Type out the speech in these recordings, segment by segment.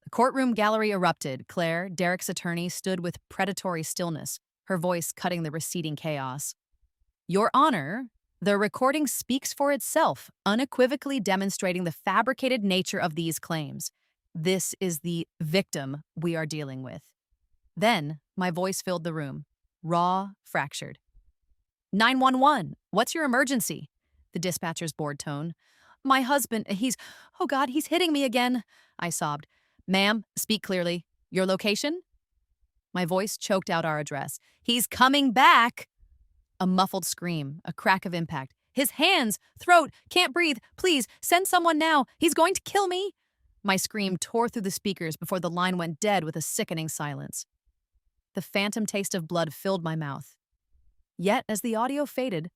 The courtroom gallery erupted. Claire, Derek's attorney, stood with predatory stillness, her voice cutting the receding chaos. Your Honor, the recording speaks for itself, unequivocally demonstrating the fabricated nature of these claims. This is the victim we are dealing with. Then, my voice filled the room, raw, fractured. 911, what's your emergency? The dispatcher's bored tone. My husband, oh God, he's hitting me again, I sobbed. Ma'am, speak clearly. Your location? My voice choked out our address. He's coming back! A muffled scream, a crack of impact. His hands, throat, can't breathe. Please, send someone now. He's going to kill me. My scream tore through the speakers before the line went dead with a sickening silence. The phantom taste of blood filled my mouth. Yet, as the audio faded,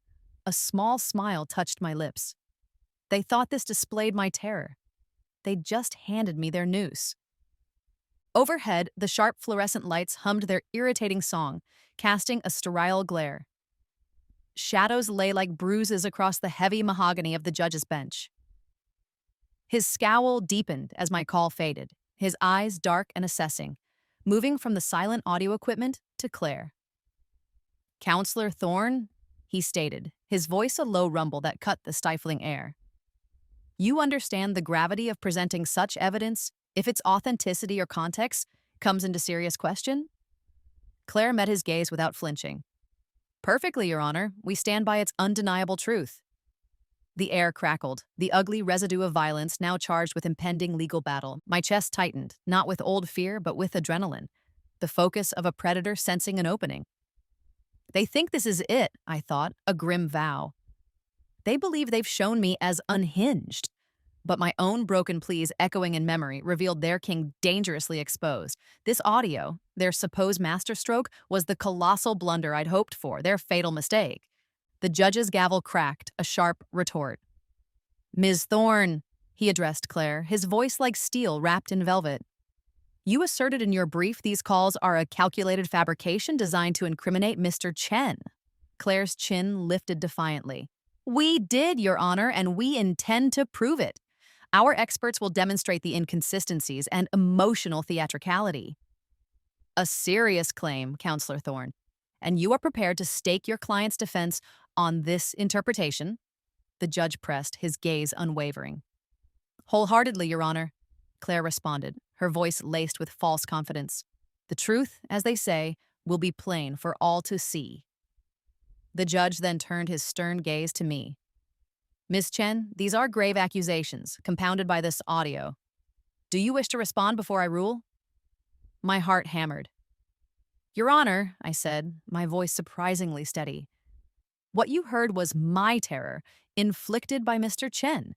a small smile touched my lips. They thought this displayed my terror. They'd just handed me their noose. Overhead, the sharp fluorescent lights hummed their irritating song, casting a sterile glare. Shadows lay like bruises across the heavy mahogany of the judge's bench. His scowl deepened as my call faded, his eyes dark and assessing, moving from the silent audio equipment to Claire. Counselor Thorne, he stated, his voice a low rumble that cut the stifling air. You understand the gravity of presenting such evidence if its authenticity or context comes into serious question? Claire met his gaze without flinching. Perfectly, Your Honor. We stand by its undeniable truth. The air crackled, the ugly residue of violence now charged with impending legal battle. My chest tightened, not with old fear, but with adrenaline, the focus of a predator sensing an opening. They think this is it, I thought, a grim vow. They believe they've shown me as unhinged. But my own broken pleas echoing in memory revealed their king dangerously exposed. This audio, their supposed masterstroke, was the colossal blunder I'd hoped for, their fatal mistake. The judge's gavel cracked, a sharp retort. Ms. Thorne, he addressed Claire, his voice like steel wrapped in velvet. You asserted in your brief these calls are a calculated fabrication designed to incriminate Mr. Chen. Claire's chin lifted defiantly. We did, Your Honor, and we intend to prove it. Our experts will demonstrate the inconsistencies and emotional theatricality. A serious claim, Counselor Thorne, and you are prepared to stake your client's defense on this interpretation? The judge pressed, his gaze unwavering. Wholeheartedly, Your Honor, Claire responded, her voice laced with false confidence. The truth, as they say, will be plain for all to see. The judge then turned his stern gaze to me. Ms. Chen, these are grave accusations, compounded by this audio. Do you wish to respond before I rule? My heart hammered. Your Honor, I said, my voice surprisingly steady. What you heard was my terror, inflicted by Mr. Chen.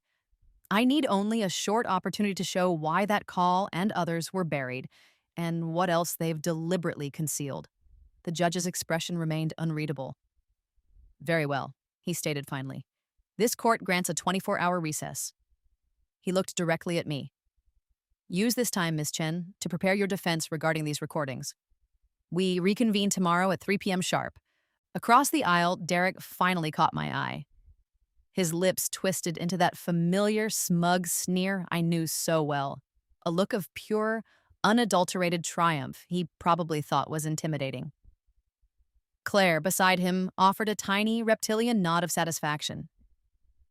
I need only a short opportunity to show why that call and others were buried, and what else they've deliberately concealed. The judge's expression remained unreadable. Very well, he stated finally. This court grants a 24-hour recess. He looked directly at me. Use this time, Ms. Chen, to prepare your defense regarding these recordings. We reconvene tomorrow at 3 p.m. sharp. Across the aisle, Derek finally caught my eye. His lips twisted into that familiar, smug sneer I knew so well, a look of pure, unadulterated triumph he probably thought was intimidating. Claire, beside him, offered a tiny, reptilian nod of satisfaction.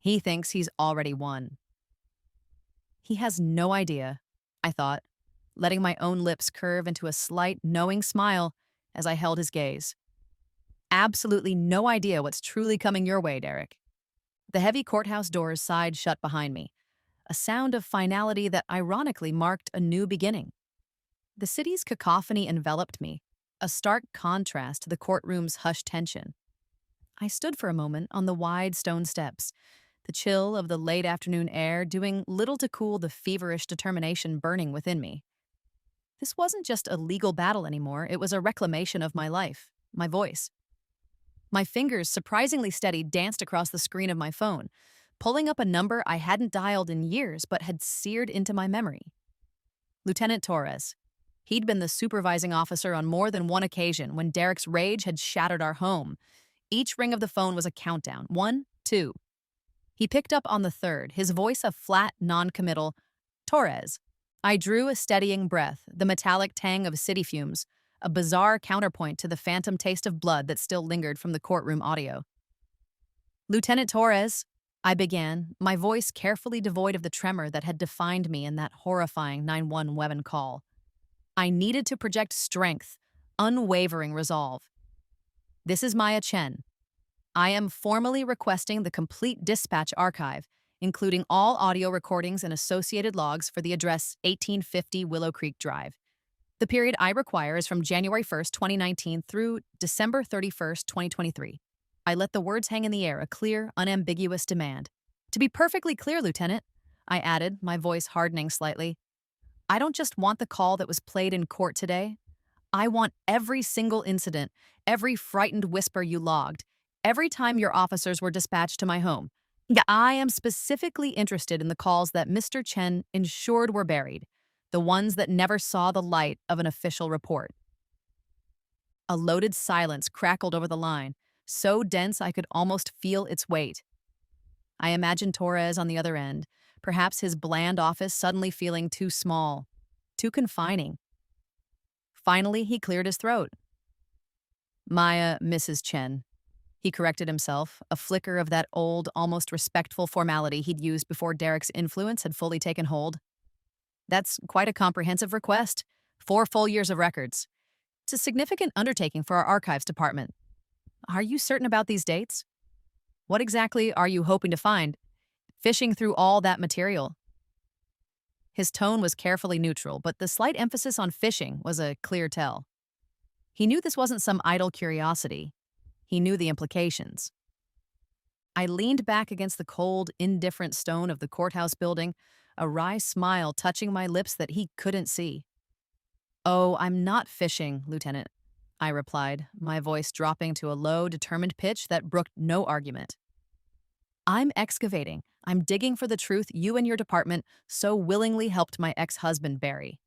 He thinks he's already won. He has no idea, I thought, letting my own lips curve into a slight, knowing smile as I held his gaze. Absolutely no idea what's truly coming your way, Derek. The heavy courthouse doors sighed shut behind me, a sound of finality that ironically marked a new beginning. The city's cacophony enveloped me, a stark contrast to the courtroom's hushed tension. I stood for a moment on the wide stone steps, the chill of the late afternoon air doing little to cool the feverish determination burning within me. This wasn't just a legal battle anymore, it was a reclamation of my life, my voice. My fingers, surprisingly steady, danced across the screen of my phone, pulling up a number I hadn't dialed in years but had seared into my memory. Lieutenant Torres. He'd been the supervising officer on more than one occasion when Derek's rage had shattered our home. Each ring of the phone was a countdown. 1, 2. He picked up on the third, his voice a flat, non-committal, Torres. I drew a steadying breath, the metallic tang of city fumes, a bizarre counterpoint to the phantom taste of blood that still lingered from the courtroom audio. Lieutenant Torres, I began, my voice carefully devoid of the tremor that had defined me in that horrifying 911 call. I needed to project strength, unwavering resolve. This is Maya Chen. I am formally requesting the complete dispatch archive, including all audio recordings and associated logs for the address 1850 Willow Creek Drive. The period I require is from January 1st, 2019 through December 31st, 2023. I let the words hang in the air, a clear, unambiguous demand. To be perfectly clear, Lieutenant, I added, my voice hardening slightly, I don't just want the call that was played in court today. I want every single incident, every frightened whisper you logged, every time your officers were dispatched to my home. Yeah, I am specifically interested in the calls that Mr. Chen ensured were buried, the ones that never saw the light of an official report. A loaded silence crackled over the line, so dense I could almost feel its weight. I imagined Torres on the other end, perhaps his bland office suddenly feeling too small, too confining. Finally, he cleared his throat. Maya, Mrs. Chen. He corrected himself, a flicker of that old, almost respectful formality he'd used before Derek's influence had fully taken hold. That's quite a comprehensive request. 4 full years of records. It's a significant undertaking for our archives department. Are you certain about these dates? What exactly are you hoping to find, fishing through all that material? His tone was carefully neutral, but the slight emphasis on fishing was a clear tell. He knew this wasn't some idle curiosity. He knew the implications. I leaned back against the cold, indifferent stone of the courthouse building, a wry smile touching my lips that he couldn't see. Oh, I'm not fishing, Lieutenant, I replied, my voice dropping to a low, determined pitch that brooked no argument. I'm excavating. I'm digging for the truth you and your department so willingly helped my ex-husband bury.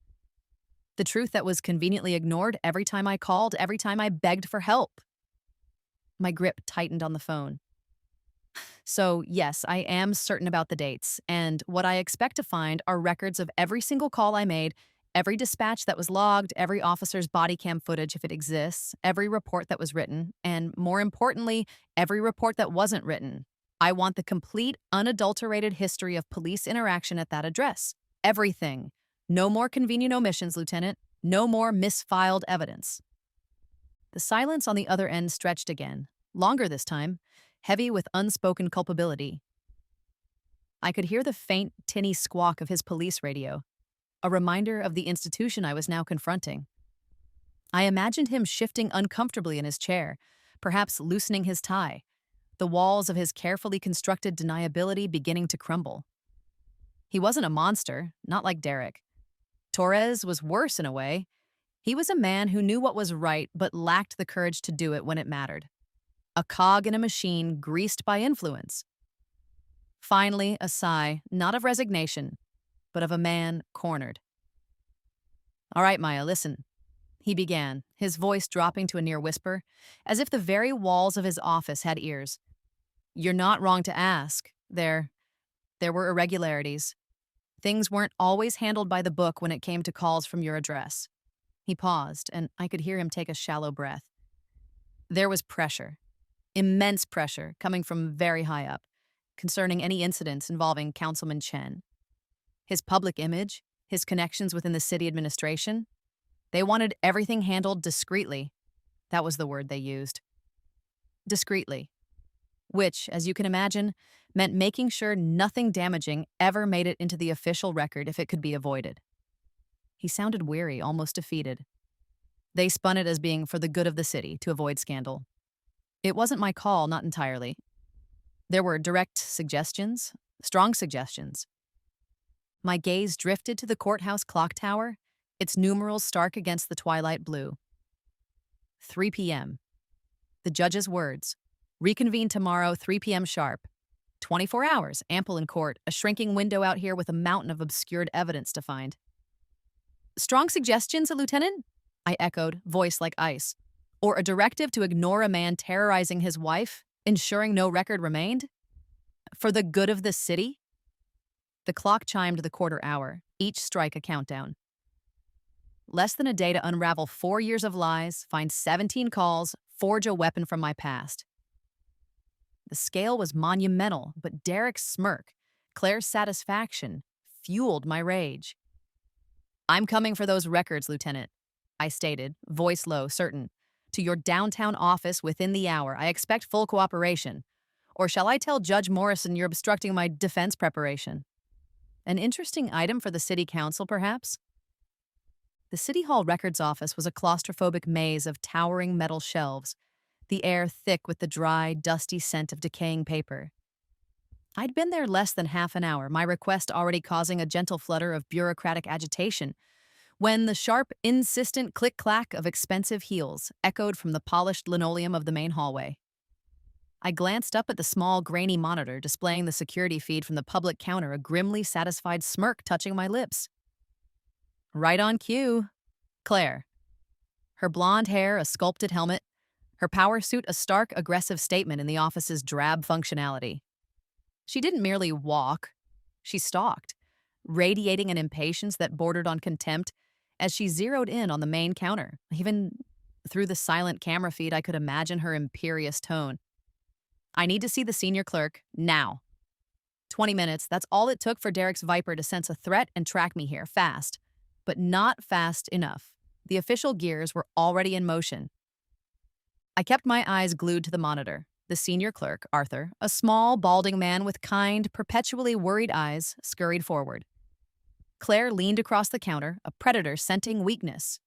The truth that was conveniently ignored every time I called, every time I begged for help. My grip tightened on the phone. So, yes, I am certain about the dates, and what I expect to find are records of every single call I made, every dispatch that was logged, every officer's body cam footage if it exists, every report that was written, and more importantly, every report that wasn't written. I want the complete, unadulterated history of police interaction at that address. Everything. No more convenient omissions, Lieutenant. No more misfiled evidence. The silence on the other end stretched again, longer this time, heavy with unspoken culpability. I could hear the faint, tinny squawk of his police radio, a reminder of the institution I was now confronting. I imagined him shifting uncomfortably in his chair, perhaps loosening his tie, the walls of his carefully constructed deniability beginning to crumble. He wasn't a monster, not like Derek. Torres was worse in a way. He was a man who knew what was right but lacked the courage to do it when it mattered. A cog in a machine greased by influence. Finally, a sigh, not of resignation, but of a man cornered. All right, Maya, listen, he began, his voice dropping to a near whisper, as if the very walls of his office had ears. You're not wrong to ask. There were irregularities. Things weren't always handled by the book when it came to calls from your address. He paused, and I could hear him take a shallow breath. There was pressure, immense pressure, coming from very high up, concerning any incidents involving Councilman Chen. His public image, his connections within the city administration, they wanted everything handled discreetly. That was the word they used. Discreetly. Which, as you can imagine, meant making sure nothing damaging ever made it into the official record if it could be avoided. He sounded weary, almost defeated. They spun it as being for the good of the city, to avoid scandal. It wasn't my call, not entirely. There were direct suggestions, strong suggestions. My gaze drifted to the courthouse clock tower, its numerals stark against the twilight blue. 3 p.m. The judge's words. Reconvene tomorrow, 3 p.m. sharp. 24 hours, ample in court, a shrinking window out here with a mountain of obscured evidence to find. Strong suggestions, Lieutenant? I echoed, voice like ice. Or a directive to ignore a man terrorizing his wife, ensuring no record remained? For the good of the city? The clock chimed the quarter hour, each strike a countdown. Less than a day to unravel 4 years of lies, find 17 calls, forge a weapon from my past. The scale was monumental, but Derek's smirk, Claire's satisfaction, fueled my rage. "I'm coming for those records, Lieutenant," I stated, voice low, certain. "To your downtown office within the hour. I expect full cooperation. Or shall I tell Judge Morrison you're obstructing my defense preparation?" An interesting item for the city council, perhaps? The City Hall records office was a claustrophobic maze of towering metal shelves, the air thick with the dry, dusty scent of decaying paper. I'd been there less than half an hour, my request already causing a gentle flutter of bureaucratic agitation, when the sharp, insistent click-clack of expensive heels echoed from the polished linoleum of the main hallway. I glanced up at the small, grainy monitor displaying the security feed from the public counter, a grimly satisfied smirk touching my lips. Right on cue. Claire. Her blonde hair a sculpted helmet, her power suit a stark, aggressive statement in the office's drab functionality. She didn't merely walk, she stalked, radiating an impatience that bordered on contempt as she zeroed in on the main counter. Even through the silent camera feed, I could imagine her imperious tone. "I need to see the senior clerk, now." 20 minutes, that's all it took for Derek's Viper to sense a threat and track me here, fast. But not fast enough. The official gears were already in motion. I kept my eyes glued to the monitor. The senior clerk, Arthur, a small, balding man with kind, perpetually worried eyes, scurried forward. Claire leaned across the counter, a predator scenting weakness.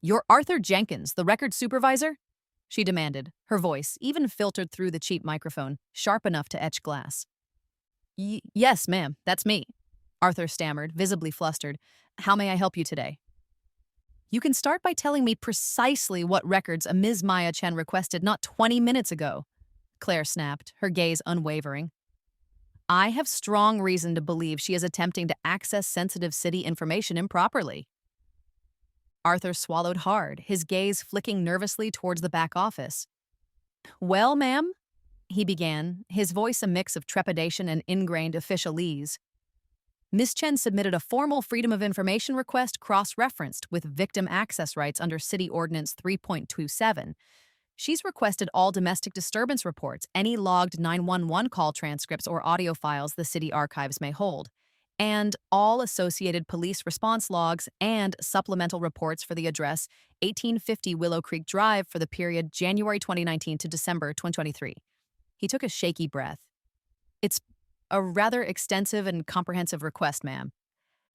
"You're Arthur Jenkins, the record supervisor?" she demanded, her voice, even filtered through the cheap microphone, sharp enough to etch glass. Yes, ma'am, that's me," Arthur stammered, visibly flustered. "How may I help you today?" "You can start by telling me precisely what records a Ms. Maya Chen requested not 20 minutes ago," Claire snapped, her gaze unwavering. "I have strong reason to believe she is attempting to access sensitive city information improperly." Arthur swallowed hard, his gaze flicking nervously towards the back office. "Well, ma'am," he began, his voice a mix of trepidation and ingrained officialese. "Ms. Chen submitted a formal Freedom of Information request cross-referenced with victim access rights under City Ordinance 3.27. She's requested all domestic disturbance reports, any logged 911 call transcripts or audio files the city archives may hold, and all associated police response logs and supplemental reports for the address 1850 Willow Creek Drive for the period January 2019 to December 2023. He took a shaky breath. "It's a rather extensive and comprehensive request, ma'am."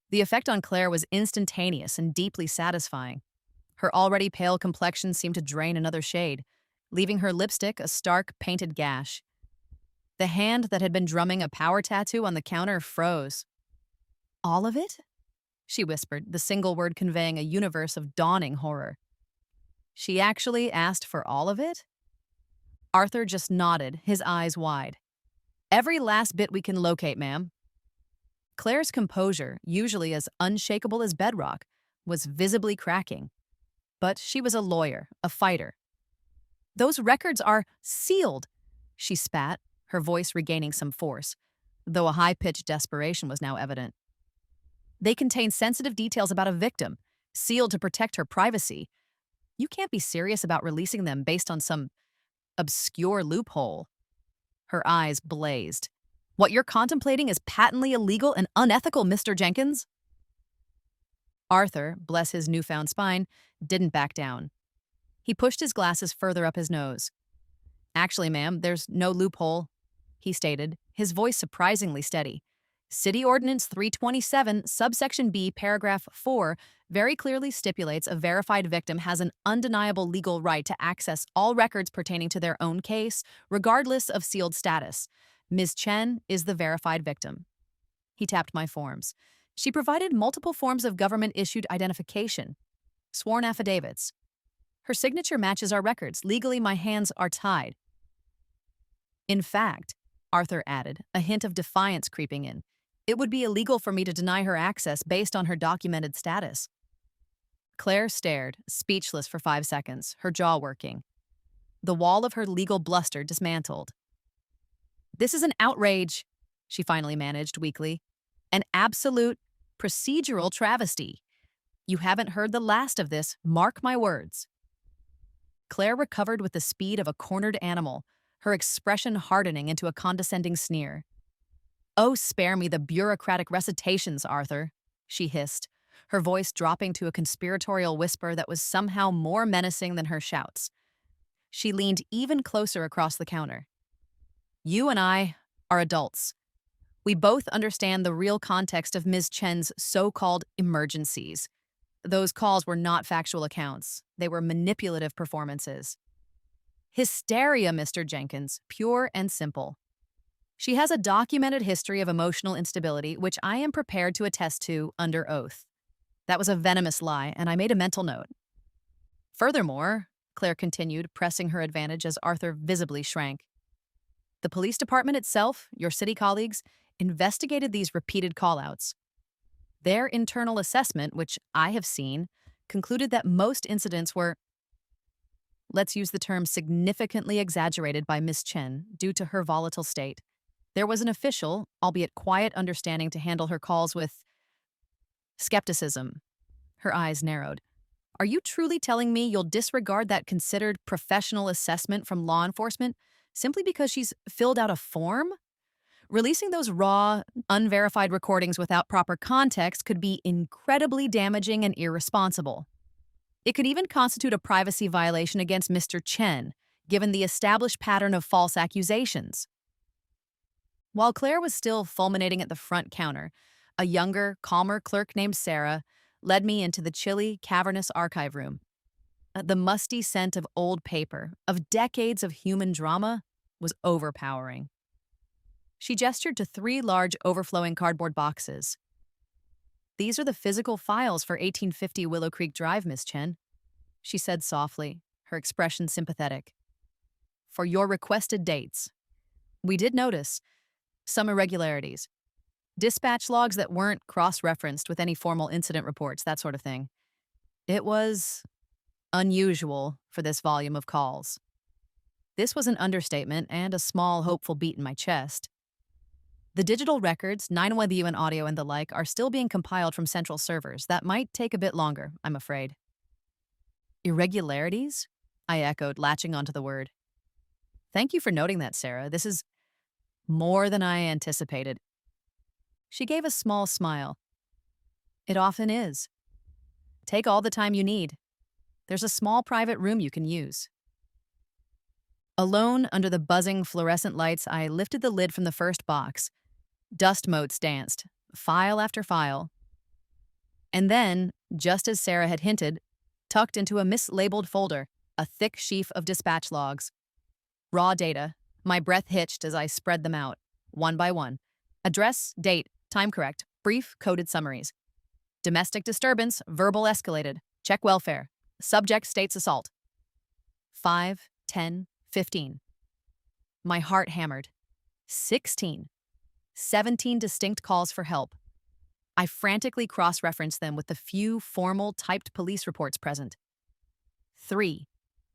The effect on Claire was instantaneous and deeply satisfying. Her already pale complexion seemed to drain another shade, leaving her lipstick a stark, painted gash. The hand that had been drumming a power tattoo on the counter froze. "All of it?" she whispered, the single word conveying a universe of dawning horror. "She actually asked for all of it?" Arthur just nodded, his eyes wide. "Every last bit we can locate, ma'am." Claire's composure, usually as unshakable as bedrock, was visibly cracking. But she was a lawyer, a fighter. "Those records are sealed," she spat, her voice regaining some force, though a high-pitched desperation was now evident. "They contain sensitive details about a victim, sealed to protect her privacy. You can't be serious about releasing them based on some obscure loophole." Her eyes blazed. "What you're contemplating is patently illegal and unethical, Mr. Jenkins." Arthur, bless his newfound spine, didn't back down. He pushed his glasses further up his nose. "Actually, ma'am, there's no loophole," he stated, his voice surprisingly steady. "City Ordinance 327, subsection B, paragraph 4, very clearly stipulates a verified victim has an undeniable legal right to access all records pertaining to their own case, regardless of sealed status. Ms. Chen is the verified victim." He tapped my forms. She provided multiple forms of government-issued identification, sworn affidavits. Her signature matches our records. Legally, my hands are tied. "In fact," Arthur added, a hint of defiance creeping in, "it would be illegal for me to deny her access based on her documented status." Claire stared, speechless for 5 seconds, her jaw working. The wall of her legal bluster dismantled. "This is an outrage," she finally managed weakly. "An absolute Procedural travesty. You haven't heard the last of this, mark my words. Claire recovered with the speed of a cornered animal, her expression hardening into a condescending sneer. "Oh, spare me the bureaucratic recitations, Arthur," she hissed, her voice dropping to a conspiratorial whisper that was somehow more menacing than her shouts. She leaned even closer across the counter. "You and I are adults. We both understand the real context of Ms. Chen's so-called emergencies. Those calls were not factual accounts. They were manipulative performances. Hysteria, Mr. Jenkins, pure and simple. She has a documented history of emotional instability, which I am prepared to attest to under oath." That was a venomous lie, and I made a mental note. "Furthermore," Claire continued, pressing her advantage as Arthur visibly shrank, "the police department itself, your city colleagues, investigated these repeated call-outs. Their internal assessment, which I have seen, concluded that most incidents were, let's use the term, significantly exaggerated by Miss Chen due to her volatile state. There was an official, albeit quiet, understanding to handle her calls with skepticism." Her eyes narrowed. "Are you truly telling me you'll disregard that considered professional assessment from law enforcement simply because she's filled out a form? Releasing those raw, unverified recordings without proper context could be incredibly damaging and irresponsible. It could even constitute a privacy violation against Mr. Chen, given the established pattern of false accusations." While Claire was still fulminating at the front counter, a younger, calmer clerk named Sarah led me into the chilly, cavernous archive room. The musty scent of old paper, of decades of human drama, was overpowering. She gestured to 3 large, overflowing cardboard boxes. "These are the physical files for 1850 Willow Creek Drive, Miss Chen," she said softly, her expression sympathetic. "For your requested dates. We did notice some irregularities. Dispatch logs that weren't cross-referenced with any formal incident reports, that sort of thing. It was unusual for this volume of calls." This was an understatement and a small, hopeful beat in my chest. "The digital records, 911 audio and the like, are still being compiled from central servers. That might take a bit longer, I'm afraid." "Irregularities?" I echoed, latching onto the word. "Thank you for noting that, Sarah. This is more than I anticipated." She gave a small smile. "It often is. Take all the time you need. There's a small private room you can use." Alone under the buzzing fluorescent lights, I lifted the lid from the first box. Dust motes danced, file after file. And then, just as Sarah had hinted, tucked into a mislabeled folder, a thick sheaf of dispatch logs. Raw data. My breath hitched as I spread them out, one by one. Address, date, time correct, brief, coded summaries. Domestic disturbance, verbal escalated. Check welfare. Subject states assault. 5, 10, 15. My heart hammered. 16. 17 distinct calls for help. I frantically cross-referenced them with the few formal typed police reports present. 3.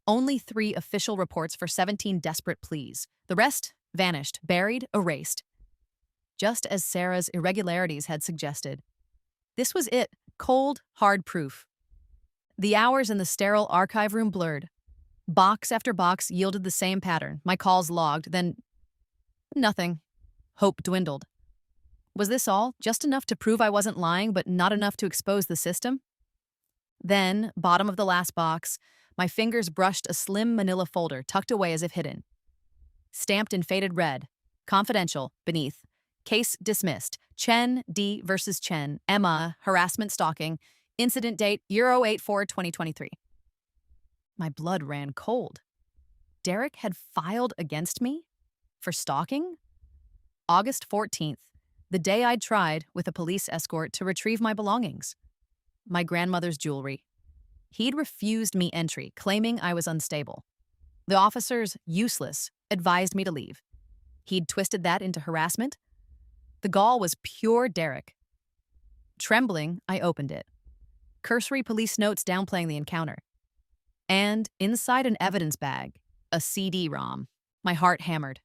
Only 3 official reports for 17 desperate pleas. The rest vanished, buried, erased. Just as Sarah's irregularities had suggested. This was it, cold, hard proof. The hours in the sterile archive room blurred. Box after box yielded the same pattern, my calls logged, then nothing. Hope dwindled. Was this all? Just enough to prove I wasn't lying, but not enough to expose the system? Then, bottom of the last box, my fingers brushed a slim manila folder tucked away as if hidden. Stamped in faded red. Confidential, beneath. Case dismissed. Chen D versus Chen. Emma, harassment stalking. Incident date 084-2023. My blood ran cold. Derek had filed against me? For stalking? August 14th, the day I'd tried, with a police escort, to retrieve my belongings. My grandmother's jewelry. He'd refused me entry, claiming I was unstable. The officers, useless, advised me to leave. He'd twisted that into harassment. The gall was pure Derek. Trembling, I opened it. Cursory police notes downplaying the encounter. And inside an evidence bag, a CD-ROM. My heart hammered.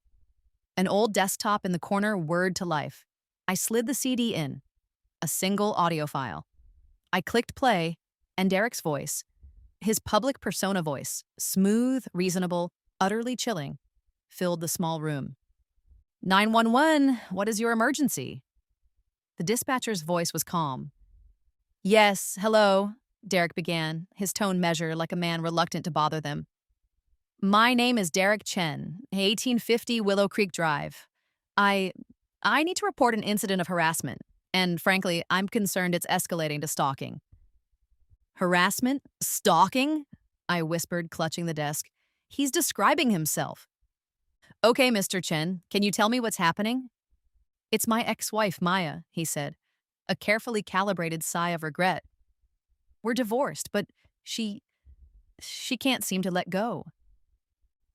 An old desktop in the corner whirred to life. I slid the CD in. a single audio file. I clicked play, and Derek's voice, his public persona voice, smooth, reasonable, utterly chilling, filled the small room. 911, what is your emergency? The dispatcher's voice was calm. Yes, hello, Derek began, his tone measured like a man reluctant to bother them. My name is Derek Chen, 1850 Willow Creek Drive. I need to report an incident of harassment, and frankly, I'm concerned it's escalating to stalking. Harassment? Stalking? I whispered, clutching the desk. He's describing himself. Okay, Mr. Chen, can you tell me what's happening? It's my ex-wife, Maya, he said, a carefully calibrated sigh of regret. We're divorced, but she can't seem to let go.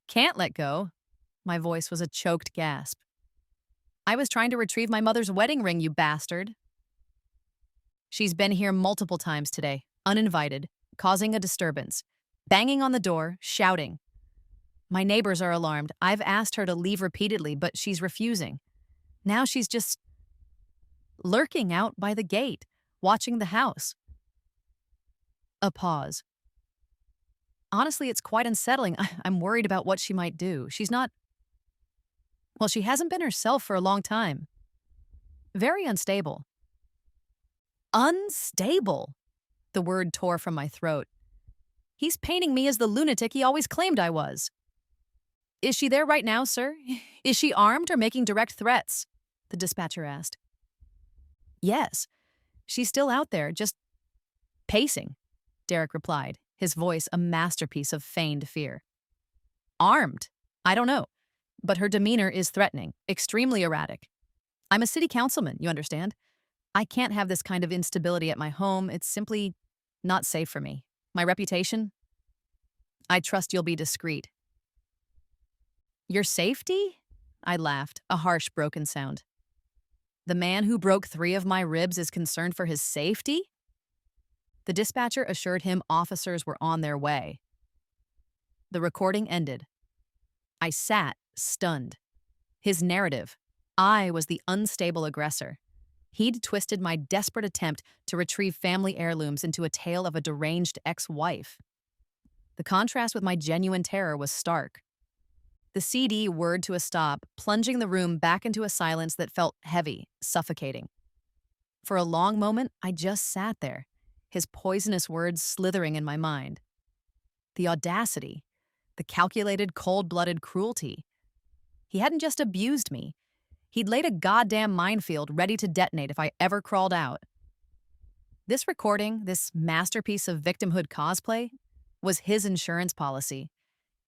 Can't let go? My voice was a choked gasp. I was trying to retrieve my mother's wedding ring, you bastard. She's been here multiple times today, uninvited, causing a disturbance, banging on the door, shouting. My neighbors are alarmed. I've asked her to leave repeatedly, but she's refusing. Now she's just lurking out by the gate, watching the house. A pause. Honestly, it's quite unsettling. I'm worried about what she might do. She hasn't been herself for a long time. Very unstable. Unstable? The word tore from my throat. He's painting me as the lunatic he always claimed I was. Is she there right now, sir? Is she armed or making direct threats? The dispatcher asked. Yes, she's still out there, just pacing, Derek replied, his voice a masterpiece of feigned fear. Armed? I don't know, but her demeanor is threatening, extremely erratic. I'm a city councilman, you understand? I can't have this kind of instability at my home. It's simply not safe for me. My reputation? I trust you'll be discreet. Your safety? I laughed, a harsh, broken sound. The man who broke 3 of my ribs is concerned for his safety? The dispatcher assured him officers were on their way. The recording ended. I sat, stunned. His narrative. I was the unstable aggressor. He'd twisted my desperate attempt to retrieve family heirlooms into a tale of a deranged ex-wife. The contrast with my genuine terror was stark. The CD whirred to a stop, plunging the room back into a silence that felt heavy, suffocating. For a long moment, I just sat there, his poisonous words slithering in my mind. The audacity, the calculated, cold-blooded cruelty. He hadn't just abused me. He'd laid a goddamn minefield ready to detonate if I ever crawled out. This recording, this masterpiece of victimhood cosplay, was his insurance policy.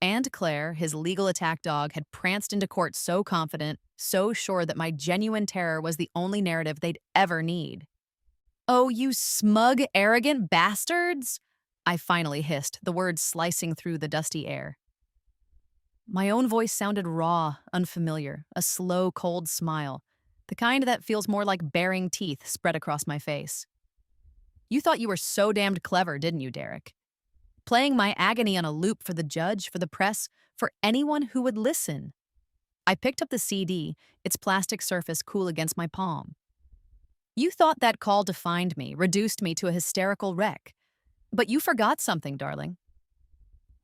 And Claire, his legal attack dog, had pranced into court so confident, so sure that my genuine terror was the only narrative they'd ever need. Oh, you smug, arrogant bastards! I finally hissed, the words slicing through the dusty air. My own voice sounded raw, unfamiliar, a slow, cold smile, the kind that feels more like baring teeth spread across my face. You thought you were so damned clever, didn't you, Derek? Playing my agony on a loop for the judge, for the press, for anyone who would listen. I picked up the CD, its plastic surface cool against my palm. You thought that call defined me, reduced me to a hysterical wreck. But you forgot something, darling.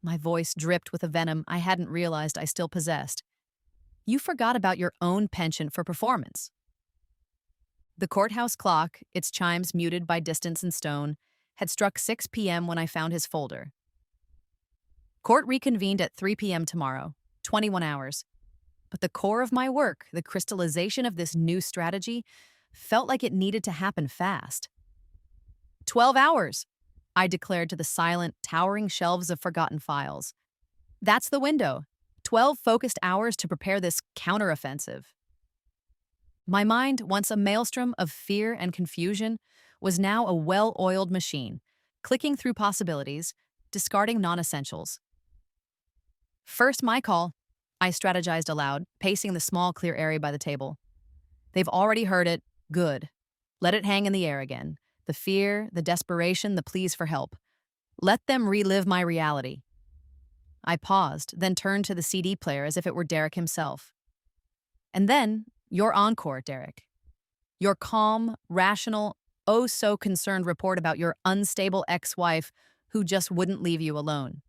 My voice dripped with a venom I hadn't realized I still possessed. You forgot about your own penchant for performance. The courthouse clock, its chimes muted by distance and stone, had struck 6 p.m. when I found his folder. Court reconvened at 3 p.m. tomorrow, 21 hours. But the core of my work, the crystallization of this new strategy, felt like it needed to happen fast. 12 hours, I declared to the silent, towering shelves of forgotten files. That's the window. 12 focused hours to prepare this counteroffensive. My mind, once a maelstrom of fear and confusion, was now a well-oiled machine, clicking through possibilities, discarding non-essentials. First, my call, I strategized aloud, pacing the small, clear area by the table. They've already heard it. Good. Let it hang in the air again. The fear, the desperation, the pleas for help. Let them relive my reality. I paused, then turned to the CD player as if it were Derek himself. And then, your encore, Derek. Your calm, rational, oh so concerned report about your unstable ex-wife who just wouldn't leave you alone.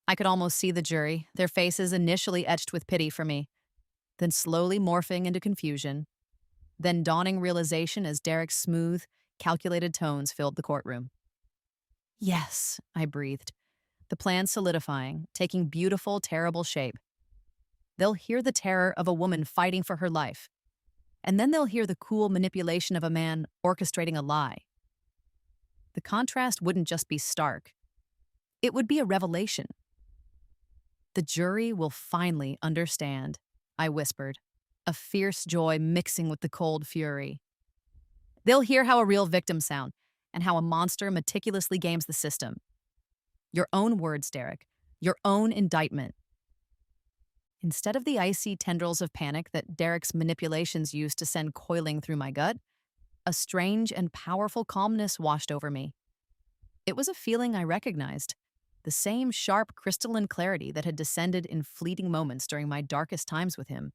I could almost see the jury, their faces initially etched with pity for me, then slowly morphing into confusion, then dawning realization as Derek's smooth, calculated tones filled the courtroom. Yes, I breathed, the plan solidifying, taking beautiful, terrible shape. They'll hear the terror of a woman fighting for her life, and then they'll hear the cool manipulation of a man orchestrating a lie. The contrast wouldn't just be stark, it would be a revelation. The jury will finally understand, I whispered, a fierce joy mixing with the cold fury. They'll hear how a real victim sounds and how a monster meticulously games the system. Your own words, Derek, your own indictment. Instead of the icy tendrils of panic that Derek's manipulations used to send coiling through my gut, a strange and powerful calmness washed over me. It was a feeling I recognized, the same sharp, crystalline clarity that had descended in fleeting moments during my darkest times with him.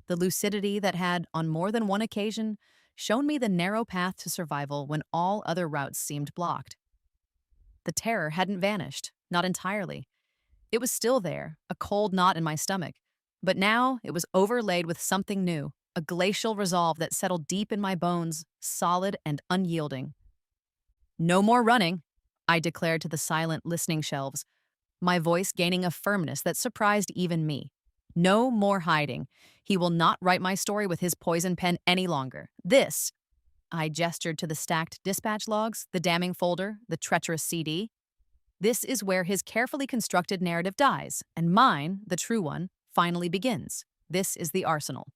The lucidity that had, on more than one occasion, shown me the narrow path to survival when all other routes seemed blocked. The terror hadn't vanished, not entirely. It was still there, a cold knot in my stomach, but now it was overlaid with something new, a glacial resolve that settled deep in my bones, solid and unyielding. No more running, I declared to the silent, listening shelves, my voice gaining a firmness that surprised even me. No more hiding. He will not write my story with his poison pen any longer. This, I gestured to the stacked dispatch logs, the damning folder, the treacherous CD. This is where his carefully constructed narrative dies, and mine, the true one, finally begins. This is the arsenal.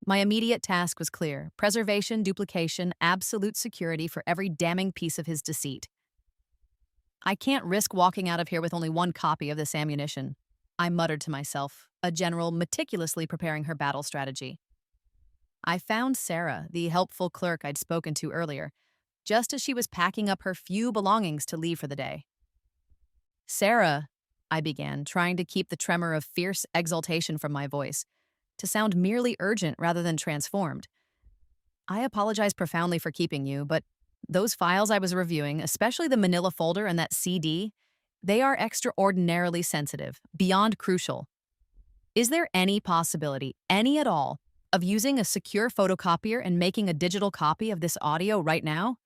My immediate task was clear: preservation, duplication, absolute security for every damning piece of his deceit. I can't risk walking out of here with only one copy of this ammunition, I muttered to myself, a general meticulously preparing her battle strategy. I found Sarah, the helpful clerk I'd spoken to earlier, just as she was packing up her few belongings to leave for the day. Sarah, I began, trying to keep the tremor of fierce exultation from my voice, to sound merely urgent rather than transformed. I apologize profoundly for keeping you, but those files I was reviewing, especially the manila folder and that CD, they are extraordinarily sensitive, beyond crucial. Is there any possibility, any at all, of using a secure photocopier and making a digital copy of this audio right now?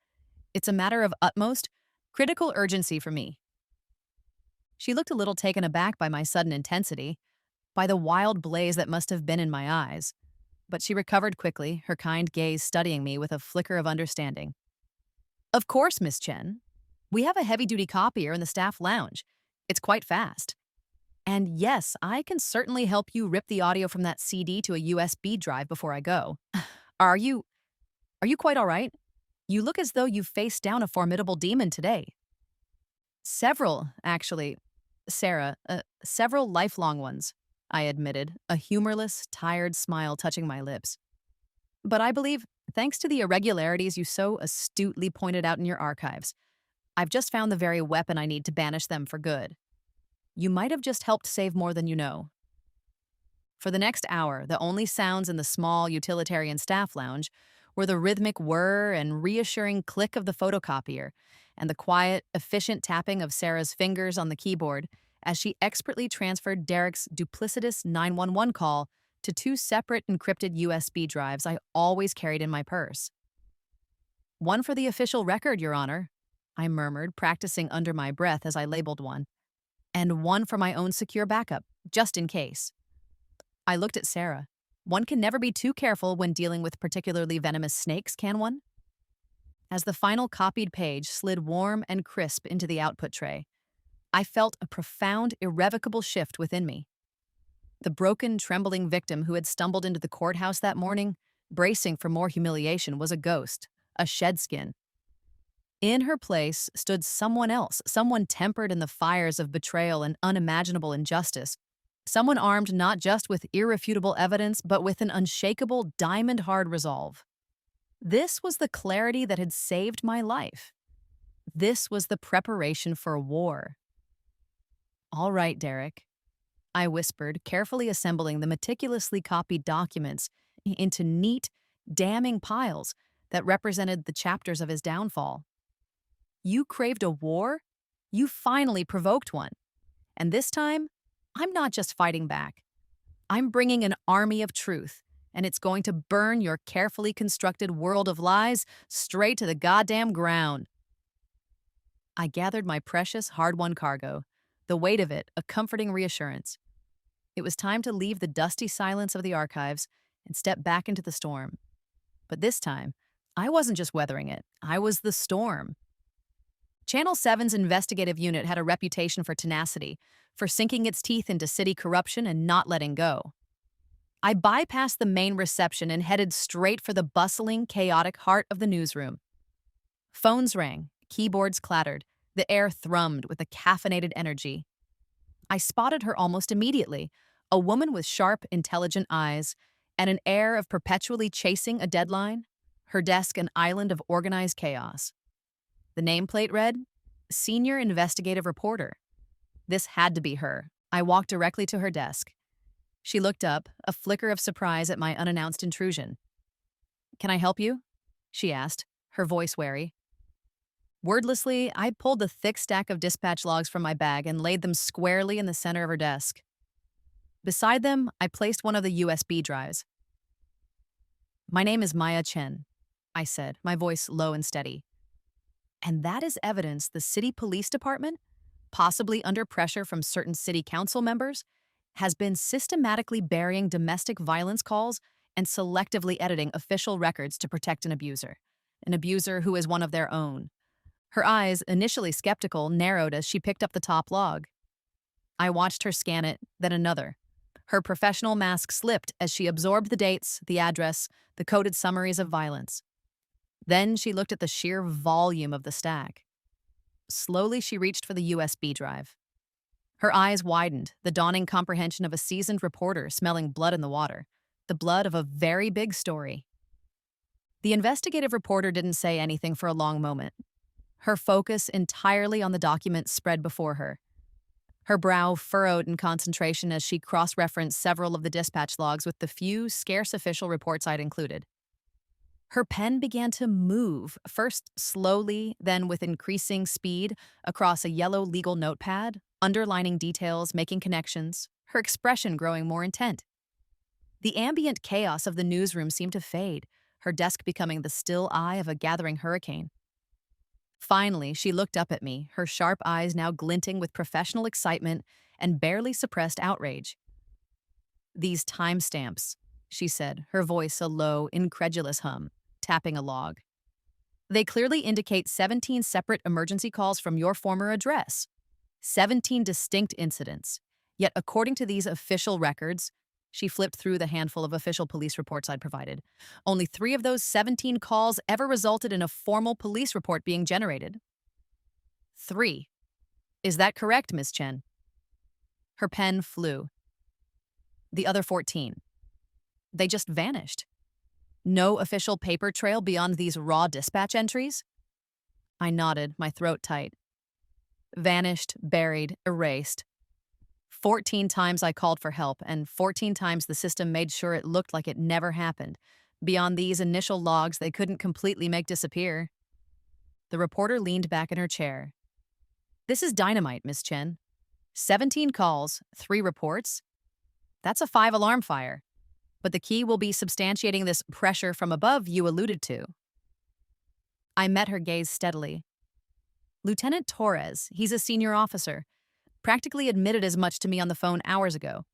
It's a matter of utmost, critical urgency for me. She looked a little taken aback by my sudden intensity, by the wild blaze that must have been in my eyes. But she recovered quickly, her kind gaze studying me with a flicker of understanding. Of course, Miss Chen. We have a heavy-duty copier in the staff lounge. It's quite fast. And yes, I can certainly help you rip the audio from that CD to a USB drive before I go. Are you quite all right? You look as though you've faced down a formidable demon today. Several, actually. Sarah, several lifelong ones, I admitted, a humorless, tired smile touching my lips. But I believe, thanks to the irregularities you so astutely pointed out in your archives, I've just found the very weapon I need to banish them for good. You might have just helped save more than you know. For the next hour, the only sounds in the small utilitarian staff lounge were the rhythmic whir and reassuring click of the photocopier and the quiet, efficient tapping of Sarah's fingers on the keyboard as she expertly transferred Derek's duplicitous 911 call to two separate encrypted USB drives I always carried in my purse. One for the official record, Your Honor, I murmured, practicing under my breath as I labeled one, and one for my own secure backup, just in case. I looked at Sarah. One can never be too careful when dealing with particularly venomous snakes, can one? As the final copied page slid warm and crisp into the output tray, I felt a profound, irrevocable shift within me. The broken, trembling victim who had stumbled into the courthouse that morning, bracing for more humiliation, was a ghost, a shedskin. In her place stood someone else, someone tempered in the fires of betrayal and unimaginable injustice, someone armed not just with irrefutable evidence, but with an unshakable, diamond-hard resolve. This was the clarity that had saved my life. This was the preparation for war. All right, Derek, I whispered, carefully assembling the meticulously copied documents into neat, damning piles that represented the chapters of his downfall. You craved a war? You finally provoked one. And this time, I'm not just fighting back. I'm bringing an army of truth, and it's going to burn your carefully constructed world of lies straight to the goddamn ground. I gathered my precious, hard-won cargo, the weight of it a comforting reassurance. It was time to leave the dusty silence of the archives and step back into the storm. But this time, I wasn't just weathering it, I was the storm. Channel 7's investigative unit had a reputation for tenacity, for sinking its teeth into city corruption and not letting go. I bypassed the main reception and headed straight for the bustling, chaotic heart of the newsroom. Phones rang, keyboards clattered, the air thrummed with a caffeinated energy. I spotted her almost immediately, a woman with sharp, intelligent eyes and an air of perpetually chasing a deadline, her desk an island of organized chaos. The nameplate read, Senior Investigative Reporter. This had to be her. I walked directly to her desk. She looked up, a flicker of surprise at my unannounced intrusion. "Can I help you?" she asked, her voice wary. Wordlessly, I pulled the thick stack of dispatch logs from my bag and laid them squarely in the center of her desk. Beside them, I placed one of the USB drives. "My name is Maya Chen," I said, my voice low and steady. "And that is evidence the city police department, possibly under pressure from certain city council members, has been systematically burying domestic violence calls and selectively editing official records to protect an abuser who is one of their own." Her eyes, initially skeptical, narrowed as she picked up the top log. I watched her scan it, then another. Her professional mask slipped as she absorbed the dates, the address, the coded summaries of violence. Then she looked at the sheer volume of the stack. Slowly, she reached for the USB drive. Her eyes widened, the dawning comprehension of a seasoned reporter smelling blood in the water, the blood of a very big story. The investigative reporter didn't say anything for a long moment, her focus entirely on the document spread before her. Her brow furrowed in concentration as she cross-referenced several of the dispatch logs with the few, scarce official reports I'd included. Her pen began to move, first slowly, then with increasing speed, across a yellow legal notepad, underlining details, making connections, her expression growing more intent. The ambient chaos of the newsroom seemed to fade, her desk becoming the still eye of a gathering hurricane. Finally, she looked up at me, her sharp eyes now glinting with professional excitement and barely suppressed outrage. "These timestamps," she said, her voice a low, incredulous hum, tapping a log. "They clearly indicate 17 separate emergency calls from your former address. 17 distinct incidents. Yet according to these official records," she flipped through the handful of official police reports I'd provided, "only 3 of those 17 calls ever resulted in a formal police report being generated." 3. Is that correct, Ms. Chen? Her pen flew. "The other 14. They just vanished. No official paper trail beyond these raw dispatch entries?" I nodded, my throat tight. "Vanished, buried, erased. 14 times I called for help, and 14 times the system made sure it looked like it never happened. Beyond these initial logs they couldn't completely make disappear." The reporter leaned back in her chair. "This is dynamite, Miss Chen. 17 calls, 3 reports. That's a 5-alarm fire. But the key will be substantiating this pressure from above you alluded to." I met her gaze steadily. "Lieutenant Torres, he's a senior officer, practically admitted as much to me on the phone hours ago.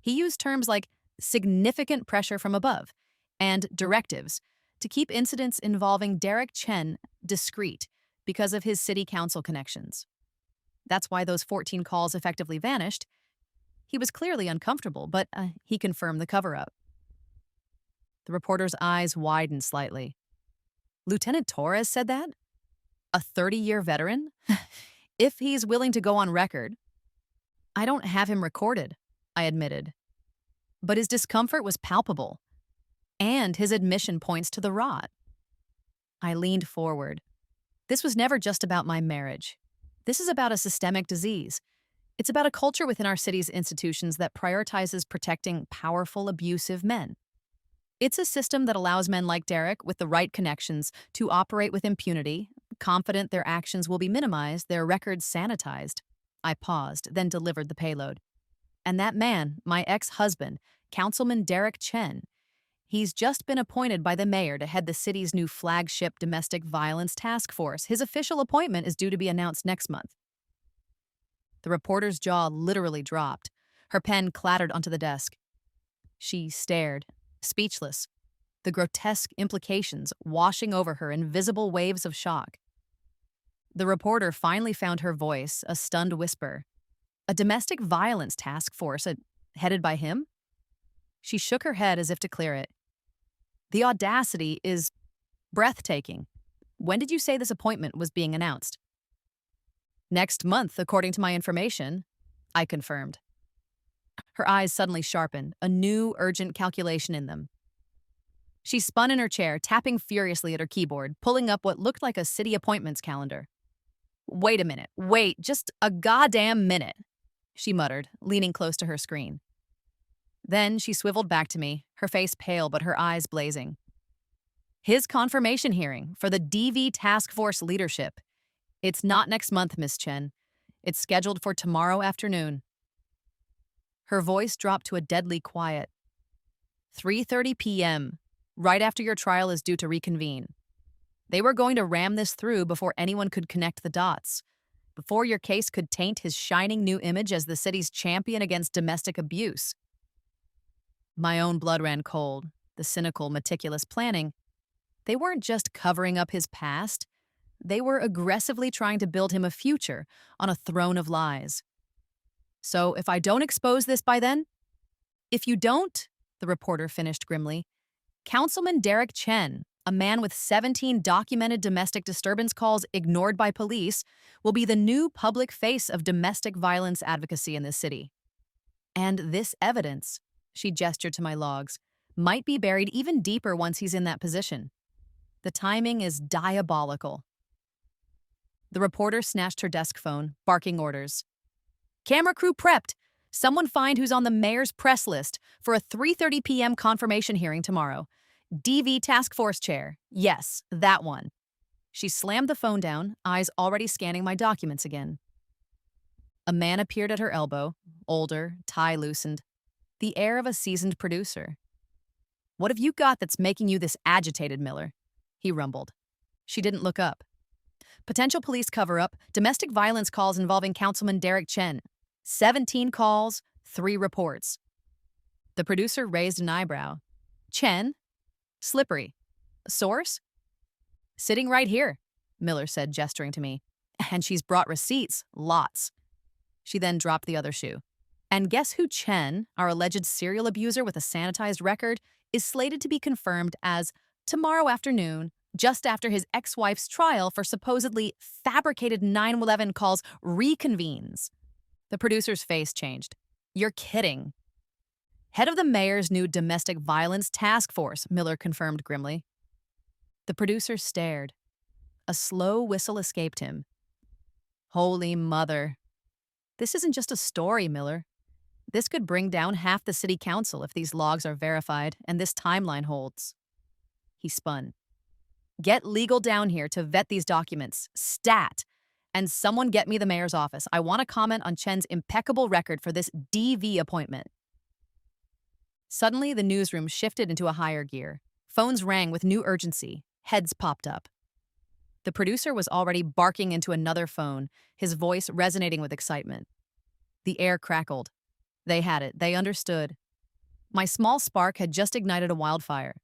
He used terms like significant pressure from above and directives to keep incidents involving Derek Chen discreet because of his city council connections. That's why those 14 calls effectively vanished. He was clearly uncomfortable, but he confirmed the cover-up." The reporter's eyes widened slightly. "Lieutenant Torres said that? A 30-year veteran? If he's willing to go on record." "I don't have him recorded," I admitted. "But his discomfort was palpable. And his admission points to the rot." I leaned forward. "This was never just about my marriage. This is about a systemic disease. It's about a culture within our city's institutions that prioritizes protecting powerful, abusive men. It's a system that allows men like Derek, with the right connections, to operate with impunity, confident their actions will be minimized, their records sanitized. I paused, then delivered the payload. And that man, my ex-husband, Councilman Derek Chen, he's just been appointed by the mayor to head the city's new flagship domestic violence task force. His official appointment is due to be announced next month. The reporter's jaw literally dropped. Her pen clattered onto the desk. She stared, speechless, the grotesque implications washing over her in visible waves of shock. The reporter finally found her voice, a stunned whisper. A domestic violence task force, headed by him? She shook her head as if to clear it. The audacity is breathtaking. When did you say this appointment was being announced? Next month, according to my information, I confirmed. Her eyes suddenly sharpened, a new, urgent calculation in them. She spun in her chair, tapping furiously at her keyboard, pulling up what looked like a city appointments calendar. Wait a minute. Wait, just a goddamn minute, she muttered, leaning close to her screen. Then she swiveled back to me, her face pale but her eyes blazing. His confirmation hearing for the DV Task Force leadership. It's not next month, Miss Chen. It's scheduled for tomorrow afternoon. Her voice dropped to a deadly quiet. 3:30 p.m., right after your trial is due to reconvene. They were going to ram this through before anyone could connect the dots, before your case could taint his shining new image as the city's champion against domestic abuse. My own blood ran cold. The cynical, meticulous planning. They weren't just covering up his past. They were aggressively trying to build him a future on a throne of lies. So if I don't expose this by then? If you don't, the reporter finished grimly, Councilman Derek Chen, a man with 17 documented domestic disturbance calls ignored by police, will be the new public face of domestic violence advocacy in this city. And this evidence, she gestured to my logs, might be buried even deeper once he's in that position. The timing is diabolical. The reporter snatched her desk phone, barking orders. Camera crew prepped. Someone find who's on the mayor's press list for a 3:30 p.m. confirmation hearing tomorrow. DV Task Force chair. Yes, that one. She slammed the phone down, eyes already scanning my documents again. A man appeared at her elbow, older, tie loosened, the air of a seasoned producer. What have you got that's making you this agitated, Miller? He rumbled. She didn't look up. Potential police cover-up, domestic violence calls involving Councilman Derek Chen. 17 calls, 3 reports. The producer raised an eyebrow. Chen? Slippery. Source? Sitting right here, Miller said, gesturing to me. And she's brought receipts, lots. She then dropped the other shoe. And guess who Chen, our alleged serial abuser with a sanitized record, is slated to be confirmed as tomorrow afternoon, just after his ex-wife's trial for supposedly fabricated 9/11 calls reconvenes. The producer's face changed. You're kidding. Head of the mayor's new domestic violence task force, Miller confirmed grimly. The producer stared. A slow whistle escaped him. Holy mother. This isn't just a story, Miller. This could bring down half the city council if these logs are verified and this timeline holds. He spun. Get legal down here to vet these documents. Stat. And someone get me the mayor's office. I want to comment on Chen's impeccable record for this DV appointment. Suddenly, the newsroom shifted into a higher gear. Phones rang with new urgency. Heads popped up. The producer was already barking into another phone, his voice resonating with excitement. The air crackled. They had it. They understood. My small spark had just ignited a wildfire.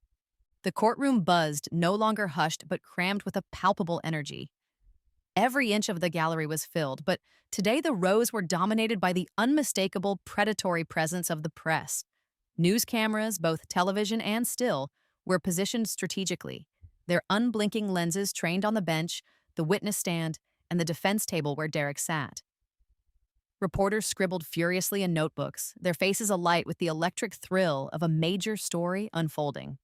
The courtroom buzzed, no longer hushed, but crammed with a palpable energy. Every inch of the gallery was filled, but today the rows were dominated by the unmistakable predatory presence of the press. News cameras, both television and still, were positioned strategically, their unblinking lenses trained on the bench, the witness stand, and the defense table where Derek sat. Reporters scribbled furiously in notebooks, their faces alight with the electric thrill of a major story unfolding.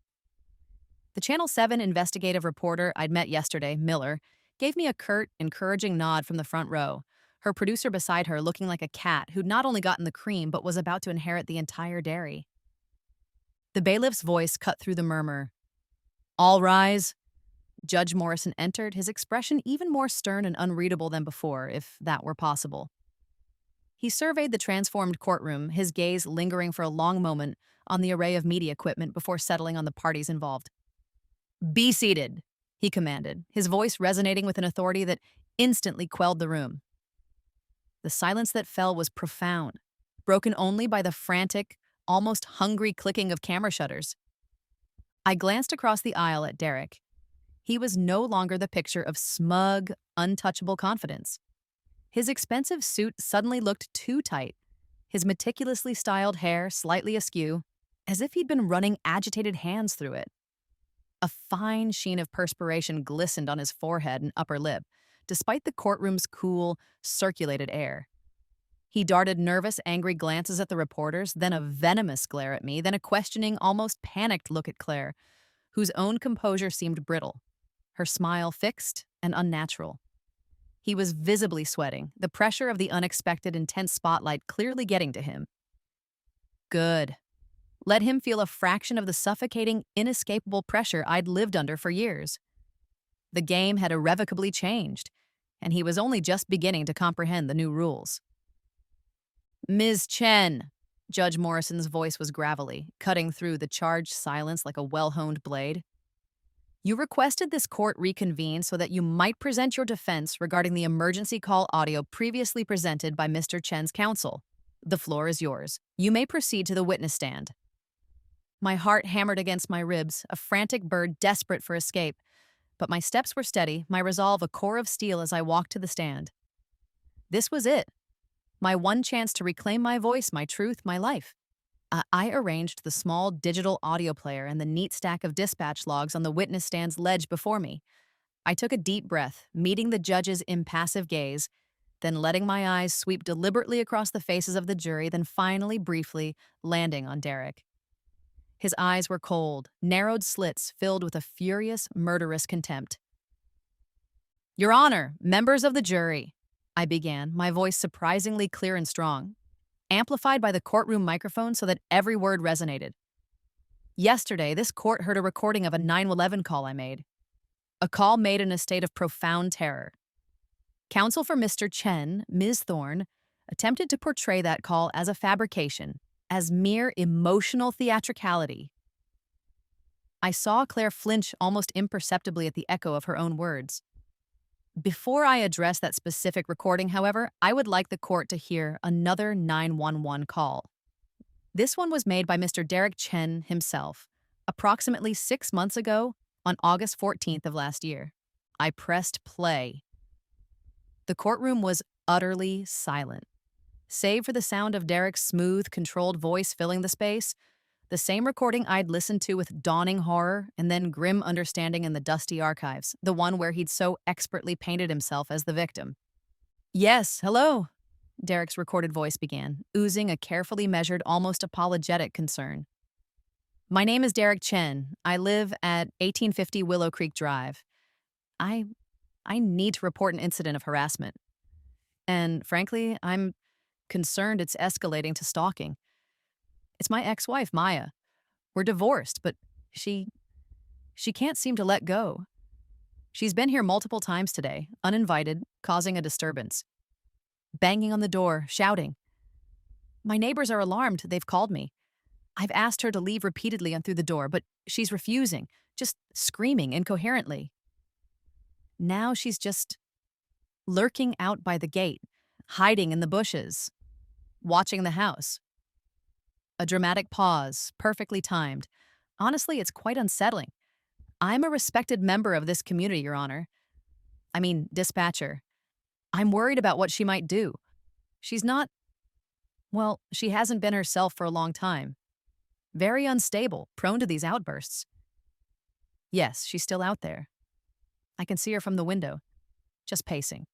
The Channel 7 investigative reporter I'd met yesterday, Miller, gave me a curt, encouraging nod from the front row, her producer beside her looking like a cat who'd not only gotten the cream but was about to inherit the entire dairy. The bailiff's voice cut through the murmur. All rise. Judge Morrison entered, his expression even more stern and unreadable than before, if that were possible. He surveyed the transformed courtroom, his gaze lingering for a long moment on the array of media equipment before settling on the parties involved. Be seated, he commanded, his voice resonating with an authority that instantly quelled the room. The silence that fell was profound, broken only by the frantic, almost hungry clicking of camera shutters. I glanced across the aisle at Derek. He was no longer the picture of smug, untouchable confidence. His expensive suit suddenly looked too tight, his meticulously styled hair slightly askew, as if he'd been running agitated hands through it. A fine sheen of perspiration glistened on his forehead and upper lip, despite the courtroom's cool, circulated air. He darted nervous, angry glances at the reporters, then a venomous glare at me, then a questioning, almost panicked look at Claire, whose own composure seemed brittle, her smile fixed and unnatural. He was visibly sweating, the pressure of the unexpected, intense spotlight clearly getting to him. Good. Let him feel a fraction of the suffocating, inescapable pressure I'd lived under for years. The game had irrevocably changed, and he was only just beginning to comprehend the new rules. Ms. Chen, Judge Morrison's voice was gravelly, cutting through the charged silence like a well-honed blade. You requested this court reconvene so that you might present your defense regarding the emergency call audio previously presented by Mr. Chen's counsel. The floor is yours. You may proceed to the witness stand. My heart hammered against my ribs, a frantic bird desperate for escape, but my steps were steady, my resolve a core of steel as I walked to the stand. This was it. My one chance to reclaim my voice, my truth, my life. I arranged the small digital audio player and the neat stack of dispatch logs on the witness stand's ledge before me. I took a deep breath, meeting the judge's impassive gaze, then letting my eyes sweep deliberately across the faces of the jury, then finally, briefly, landing on Derek. His eyes were cold, narrowed slits filled with a furious, murderous contempt. Your Honor, members of the jury, I began, my voice surprisingly clear and strong, amplified by the courtroom microphone so that every word resonated. Yesterday, this court heard a recording of a 911 call I made. A call made in a state of profound terror. Counsel for Mr. Chen, Ms. Thorne, attempted to portray that call as a fabrication, as mere emotional theatricality. I saw Claire flinch almost imperceptibly at the echo of her own words. Before I address that specific recording, however, I would like the court to hear another 911 call. This one was made by Mr. Derek Chen himself, approximately 6 months ago on August 14th of last year. I pressed play. The courtroom was utterly silent. Save for the sound of Derek's smooth, controlled voice filling the space, the same recording I'd listened to with dawning horror and then grim understanding in the dusty archives, the one where he'd so expertly painted himself as the victim. Yes, hello, Derek's recorded voice began, oozing a carefully measured, almost apologetic concern. My name is Derek Chen. I live at 1850 Willow Creek Drive. I need to report an incident of harassment. And frankly, I'm concerned it's escalating to stalking. It's my ex-wife, Maya. We're divorced, but she can't seem to let go. She's been here multiple times today, uninvited, causing a disturbance. Banging on the door, shouting. My neighbors are alarmed. They've called me. I've asked her to leave repeatedly and through the door, but she's refusing, just screaming incoherently. Now she's just lurking out by the gate, hiding in the bushes, watching the house. A dramatic pause, perfectly timed. Honestly, it's quite unsettling. I'm a respected member of this community, Your Honor. Dispatcher. I'm worried about what she might do. She's not, well, she hasn't been herself for a long time. Very unstable, prone to these outbursts. Yes, she's still out there. I can see her from the window, just pacing.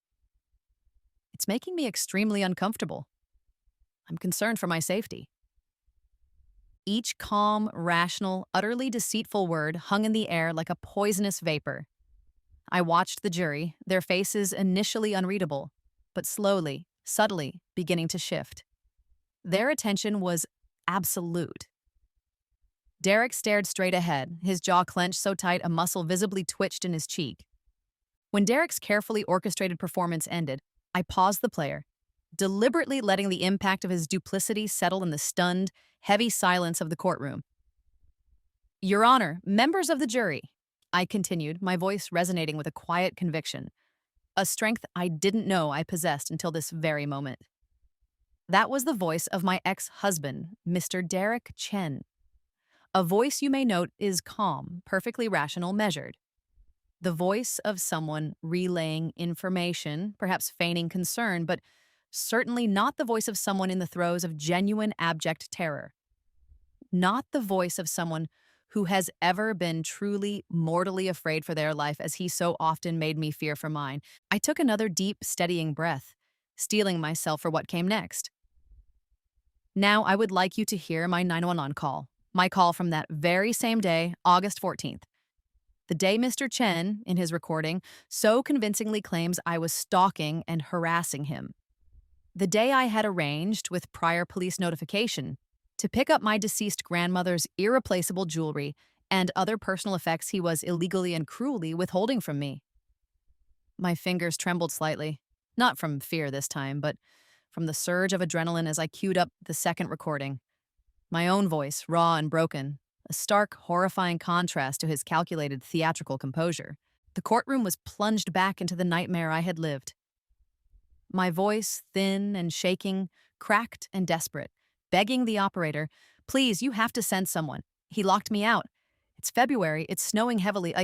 It's making me extremely uncomfortable. I'm concerned for my safety. Each calm, rational, utterly deceitful word hung in the air like a poisonous vapor. I watched the jury, their faces initially unreadable, but slowly, subtly beginning to shift. Their attention was absolute. Derek stared straight ahead, his jaw clenched so tight a muscle visibly twitched in his cheek. When Derek's carefully orchestrated performance ended, I paused the player, deliberately letting the impact of his duplicity settle in the stunned, heavy silence of the courtroom. Your Honor, members of the jury, I continued, my voice resonating with a quiet conviction, a strength I didn't know I possessed until this very moment. That was the voice of my ex-husband, Mr. Derek Chen. A voice you may note is calm, perfectly rational, measured. The voice of someone relaying information, perhaps feigning concern, but certainly not the voice of someone in the throes of genuine abject terror. Not the voice of someone who has ever been truly, mortally afraid for their life as he so often made me fear for mine. I took another deep, steadying breath, steeling myself for what came next. Now I would like you to hear my 911 call. My call from that very same day, August 14th. The day Mr. Chen, in his recording, so convincingly claims I was stalking and harassing him. The day I had arranged, with prior police notification, to pick up my deceased grandmother's irreplaceable jewelry and other personal effects he was illegally and cruelly withholding from me. My fingers trembled slightly, not from fear this time, but from the surge of adrenaline as I queued up the second recording. My own voice, raw and broken, a stark, horrifying contrast to his calculated theatrical composure. The courtroom was plunged back into the nightmare I had lived. My voice, thin and shaking, cracked and desperate, begging the operator, please, you have to send someone. He locked me out. It's February, it's snowing heavily.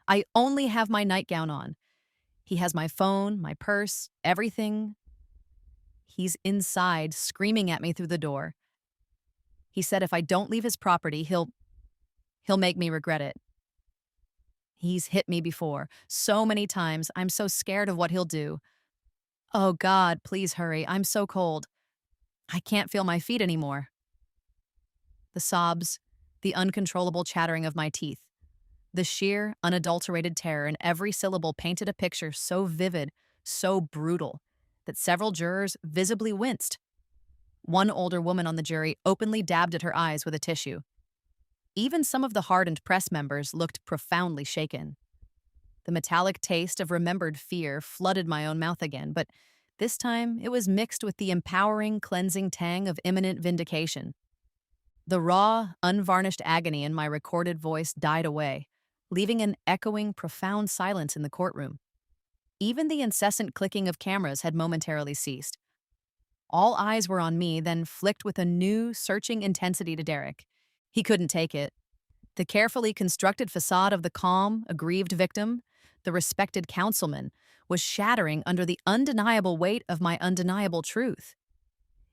I only have my nightgown on. He has my phone, my purse, everything. He's inside, screaming at me through the door. He said if I don't leave his property, he'll make me regret it. He's hit me before, so many times. I'm so scared of what he'll do. Oh God, please hurry. I'm so cold. I can't feel my feet anymore. The sobs, the uncontrollable chattering of my teeth, the sheer, unadulterated terror in every syllable painted a picture so vivid, so brutal, that several jurors visibly winced. One older woman on the jury openly dabbed at her eyes with a tissue. Even some of the hardened press members looked profoundly shaken. The metallic taste of remembered fear flooded my own mouth again, but this time it was mixed with the empowering, cleansing tang of imminent vindication. The raw, unvarnished agony in my recorded voice died away, leaving an echoing, profound silence in the courtroom. Even the incessant clicking of cameras had momentarily ceased. All eyes were on me, then flicked with a new, searching intensity to Derek. He couldn't take it. The carefully constructed facade of the calm, aggrieved victim, the respected councilman, was shattering under the undeniable weight of my undeniable truth.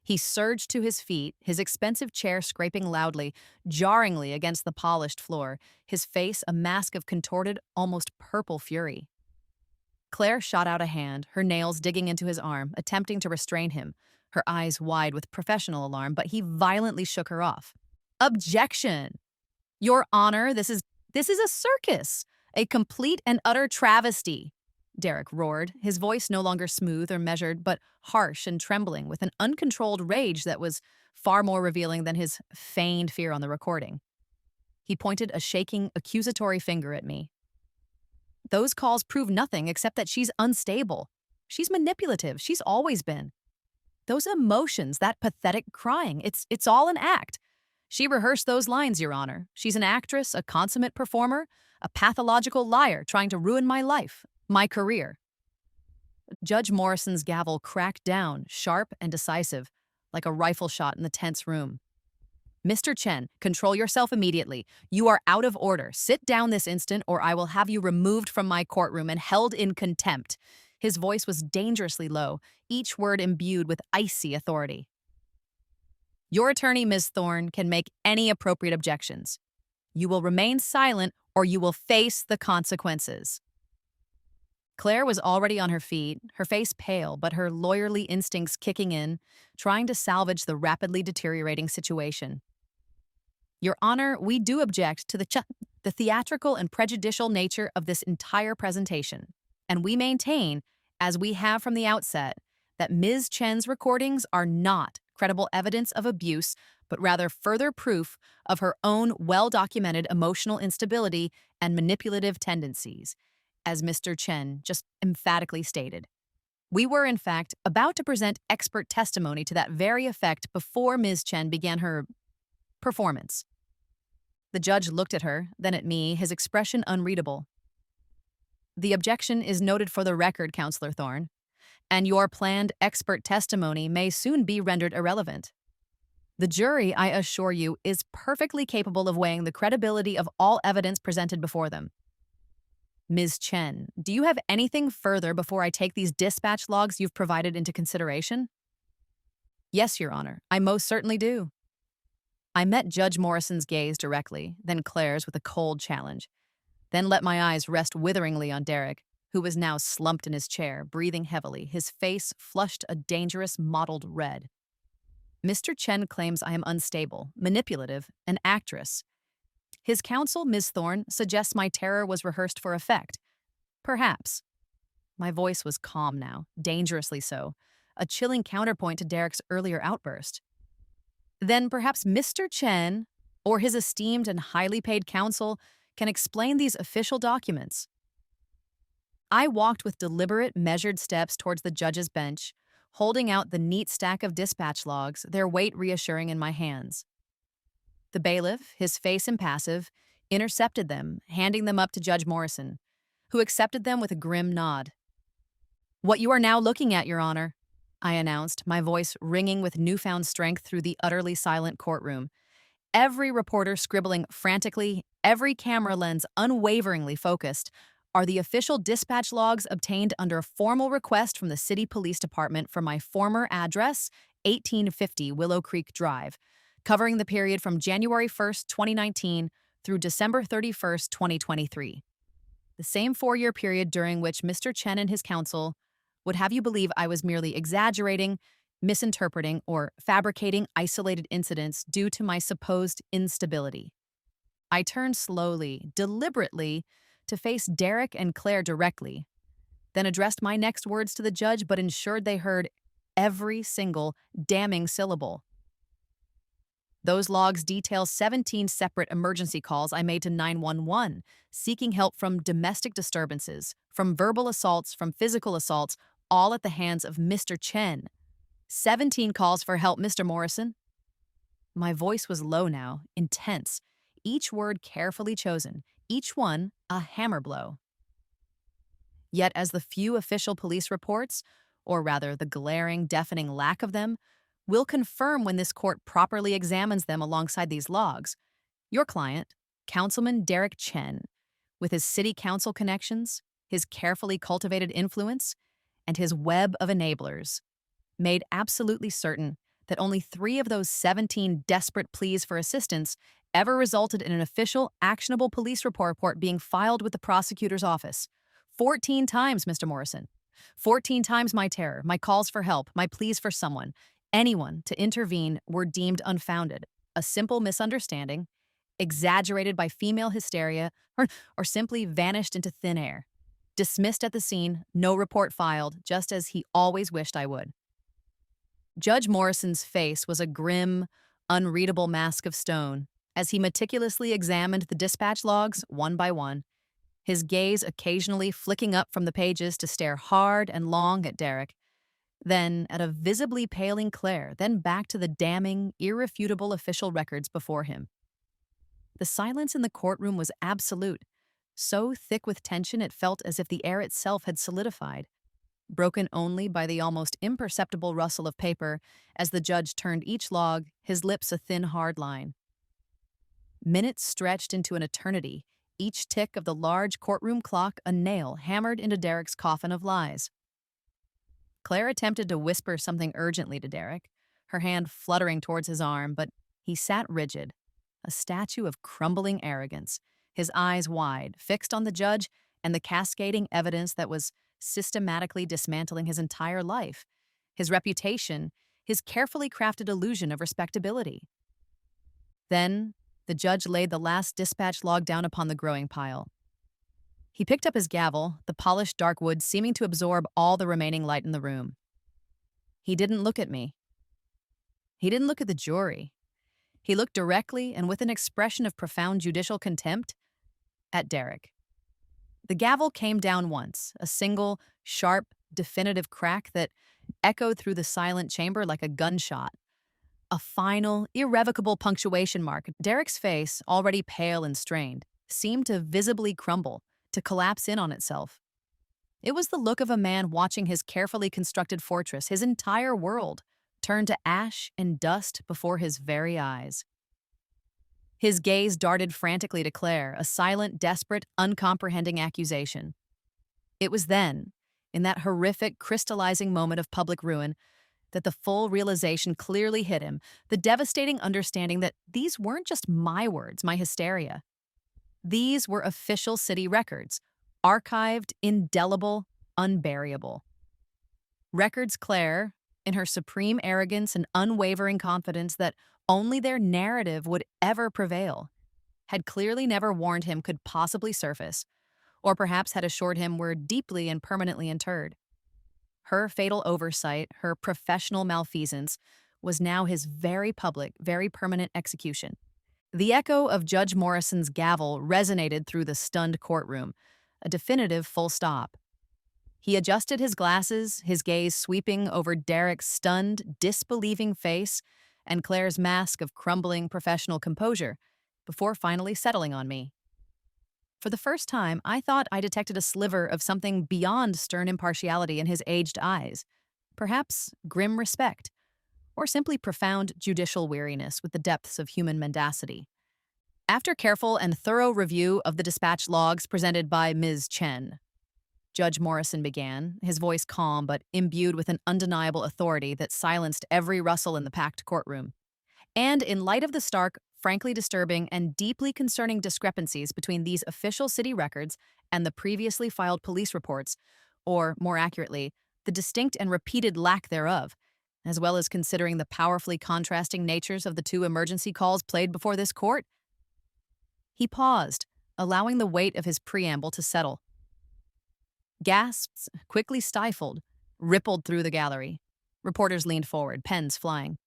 He surged to his feet, his expensive chair scraping loudly, jarringly against the polished floor, his face a mask of contorted, almost purple fury. Claire shot out a hand, her nails digging into his arm, attempting to restrain him, her eyes wide with professional alarm, but he violently shook her off. Objection! Your Honor, this is a circus, a complete and utter travesty, Derek roared, his voice no longer smooth or measured, but harsh and trembling with an uncontrolled rage that was far more revealing than his feigned fear on the recording. He pointed a shaking, accusatory finger at me. Those calls prove nothing except that she's unstable. She's manipulative. She's always been. Those emotions, that pathetic crying, it's all an act. She rehearsed those lines, Your Honor. She's an actress, a consummate performer, a pathological liar trying to ruin my life, my career. Judge Morrison's gavel cracked down, sharp and decisive, like a rifle shot in the tense room. Mr. Chen, control yourself immediately. You are out of order. Sit down this instant, or I will have you removed from my courtroom and held in contempt. His voice was dangerously low, each word imbued with icy authority. Your attorney, Ms. Thorne, can make any appropriate objections. You will remain silent, or you will face the consequences. Claire was already on her feet, her face pale, but her lawyerly instincts kicking in, trying to salvage the rapidly deteriorating situation. Your Honor, we do object to the theatrical and prejudicial nature of this entire presentation, and we maintain, as we have from the outset, that Ms. Chen's recordings are not credible evidence of abuse, but rather further proof of her own well-documented emotional instability and manipulative tendencies, as Mr. Chen just emphatically stated. We were, in fact, about to present expert testimony to that very effect before Ms. Chen began her performance. The judge looked at her, then at me, his expression unreadable. The objection is noted for the record, Counselor Thorne, and your planned expert testimony may soon be rendered irrelevant. The jury, I assure you, is perfectly capable of weighing the credibility of all evidence presented before them. Ms. Chen, do you have anything further before I take these dispatch logs you've provided into consideration? Yes, Your Honor, I most certainly do. I met Judge Morrison's gaze directly, then Claire's with a cold challenge, then let my eyes rest witheringly on Derek, who was now slumped in his chair, breathing heavily, his face flushed a dangerous mottled red. Mr. Chen claims I am unstable, manipulative, an actress. His counsel, Ms. Thorne, suggests my terror was rehearsed for effect. Perhaps. My voice was calm now, dangerously so, a chilling counterpoint to Derek's earlier outburst. Then perhaps Mr. Chen, or his esteemed and highly paid counsel, can explain these official documents. I walked with deliberate, measured steps towards the judge's bench, holding out the neat stack of dispatch logs, their weight reassuring in my hands. The bailiff, his face impassive, intercepted them, handing them up to Judge Morrison, who accepted them with a grim nod. "What you are now looking at, Your Honor," I announced, my voice ringing with newfound strength through the utterly silent courtroom. Every reporter scribbling frantically, every camera lens unwaveringly focused, are the official dispatch logs obtained under a formal request from the City Police Department for my former address, 1850 Willow Creek Drive, covering the period from January 1st, 2019 through December 31st, 2023. The same 4-year period during which Mr. Chen and his counsel would have you believe I was merely exaggerating, misinterpreting, or fabricating isolated incidents due to my supposed instability. I turned slowly, deliberately, to face Derek and Claire directly, then addressed my next words to the judge but ensured they heard every single damning syllable. Those logs detail 17 separate emergency calls I made to 911, seeking help from domestic disturbances, from verbal assaults, from physical assaults, all at the hands of Mr. Chen. 17 calls for help, Mr. Morrison. My voice was low now, intense, each word carefully chosen, each one a hammer blow. Yet as the few official police reports, or rather the glaring, deafening lack of them, will confirm when this court properly examines them alongside these logs, your client, Councilman Derek Chen, with his city council connections, his carefully cultivated influence, and his web of enablers, made absolutely certain that only 3 of those 17 desperate pleas for assistance ever resulted in an official, actionable police report being filed with the prosecutor's office. 14 times, Mr. Morrison. 14 times my terror, my calls for help, my pleas for someone, anyone to intervene were deemed unfounded, a simple misunderstanding, exaggerated by female hysteria, or simply vanished into thin air. Dismissed at the scene, no report filed, just as he always wished I would. Judge Morrison's face was a grim, unreadable mask of stone as he meticulously examined the dispatch logs one by one, his gaze occasionally flicking up from the pages to stare hard and long at Derek, then at a visibly paling Claire, then back to the damning, irrefutable official records before him. The silence in the courtroom was absolute, so thick with tension it felt as if the air itself had solidified, broken only by the almost imperceptible rustle of paper as the judge turned each log, his lips a thin, hard line. Minutes stretched into an eternity, each tick of the large courtroom clock a nail hammered into Derek's coffin of lies. Claire attempted to whisper something urgently to Derek, her hand fluttering towards his arm, but he sat rigid, a statue of crumbling arrogance, his eyes wide, fixed on the judge and the cascading evidence that was systematically dismantling his entire life, his reputation, his carefully crafted illusion of respectability. Then, the judge laid the last dispatch log down upon the growing pile. He picked up his gavel, the polished dark wood seeming to absorb all the remaining light in the room. He didn't look at me. He didn't look at the jury. He looked directly and with an expression of profound judicial contempt at Derek. The gavel came down once, a single, sharp, definitive crack that echoed through the silent chamber like a gunshot. A final, irrevocable punctuation mark. Derek's face, already pale and strained, seemed to visibly crumble, to collapse in on itself. It was the look of a man watching his carefully constructed fortress, his entire world, turn to ash and dust before his very eyes. His gaze darted frantically to Claire, a silent, desperate, uncomprehending accusation. It was then, in that horrific, crystallizing moment of public ruin, that the full realization clearly hit him, the devastating understanding that these weren't just my words, my hysteria. These were official city records, archived, indelible, unburyable. Records Claire, in her supreme arrogance and unwavering confidence that only their narrative would ever prevail, had clearly never warned him could possibly surface, or perhaps had assured him were deeply and permanently interred. Her fatal oversight, her professional malfeasance, was now his very public, very permanent execution. The echo of Judge Morrison's gavel resonated through the stunned courtroom, a definitive full stop. He adjusted his glasses, his gaze sweeping over Derek's stunned, disbelieving face and Claire's mask of crumbling professional composure, before finally settling on me. For the first time, I thought I detected a sliver of something beyond stern impartiality in his aged eyes, perhaps grim respect, or simply profound judicial weariness with the depths of human mendacity. After careful and thorough review of the dispatch logs presented by Ms. Chen, Judge Morrison began, his voice calm but imbued with an undeniable authority that silenced every rustle in the packed courtroom. And in light of the stark, frankly disturbing, and deeply concerning discrepancies between these official city records and the previously filed police reports, or, more accurately, the distinct and repeated lack thereof, as well as considering the powerfully contrasting natures of the two emergency calls played before this court, he paused, allowing the weight of his preamble to settle. Gasps, quickly stifled, rippled through the gallery. Reporters leaned forward, pens flying.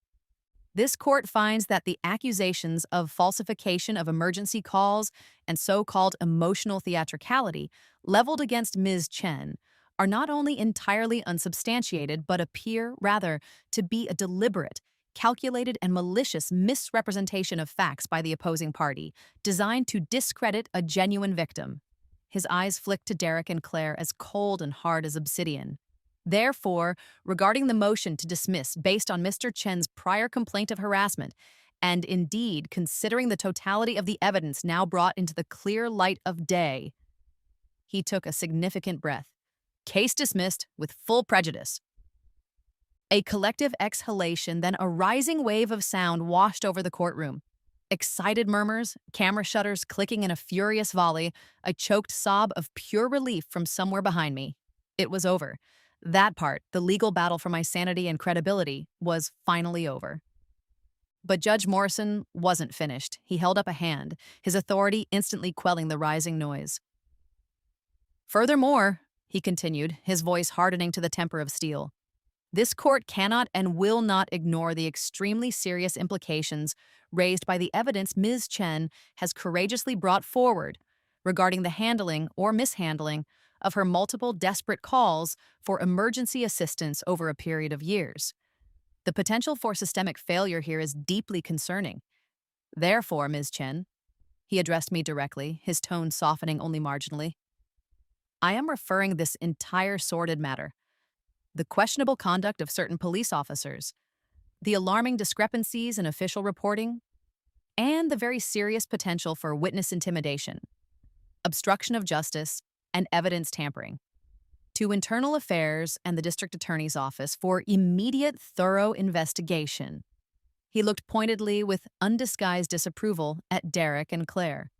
This court finds that the accusations of falsification of emergency calls and so-called emotional theatricality leveled against Ms. Chen are not only entirely unsubstantiated, but appear, rather, to be a deliberate, calculated, and malicious misrepresentation of facts by the opposing party, designed to discredit a genuine victim. His eyes flicked to Derek and Claire as cold and hard as obsidian. Therefore, regarding the motion to dismiss based on Mr. Chen's prior complaint of harassment, and indeed considering the totality of the evidence now brought into the clear light of day, he took a significant breath. Case dismissed with full prejudice. A collective exhalation, then a rising wave of sound washed over the courtroom. Excited murmurs, camera shutters clicking in a furious volley, a choked sob of pure relief from somewhere behind me. It was over. That part, the legal battle for my sanity and credibility, was finally over. But Judge Morrison wasn't finished. He held up a hand, his authority instantly quelling the rising noise. Furthermore, he continued, his voice hardening to the temper of steel, this court cannot and will not ignore the extremely serious implications raised by the evidence Ms. Chen has courageously brought forward regarding the handling or mishandling of her multiple desperate calls for emergency assistance over a period of years. The potential for systemic failure here is deeply concerning. Therefore, Ms. Chen, he addressed me directly, his tone softening only marginally, I am referring this entire sordid matter, the questionable conduct of certain police officers, the alarming discrepancies in official reporting, and the very serious potential for witness intimidation, obstruction of justice, and evidence tampering, to Internal Affairs and the District Attorney's Office for immediate, thorough investigation. He looked pointedly with undisguised disapproval at Derek and Claire.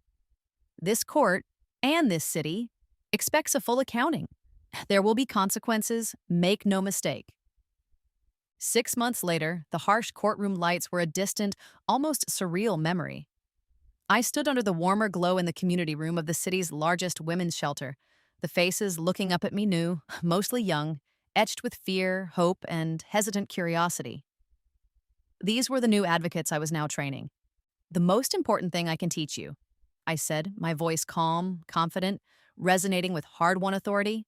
This court, and this city, expects a full accounting. There will be consequences, make no mistake. 6 months later, the harsh courtroom lights were a distant, almost surreal memory. I stood under the warmer glow in the community room of the city's largest women's shelter, the faces looking up at me new, mostly young, etched with fear, hope, and hesitant curiosity. These were the new advocates I was now training. The most important thing I can teach you, I said, my voice calm, confident, resonating with hard-won authority,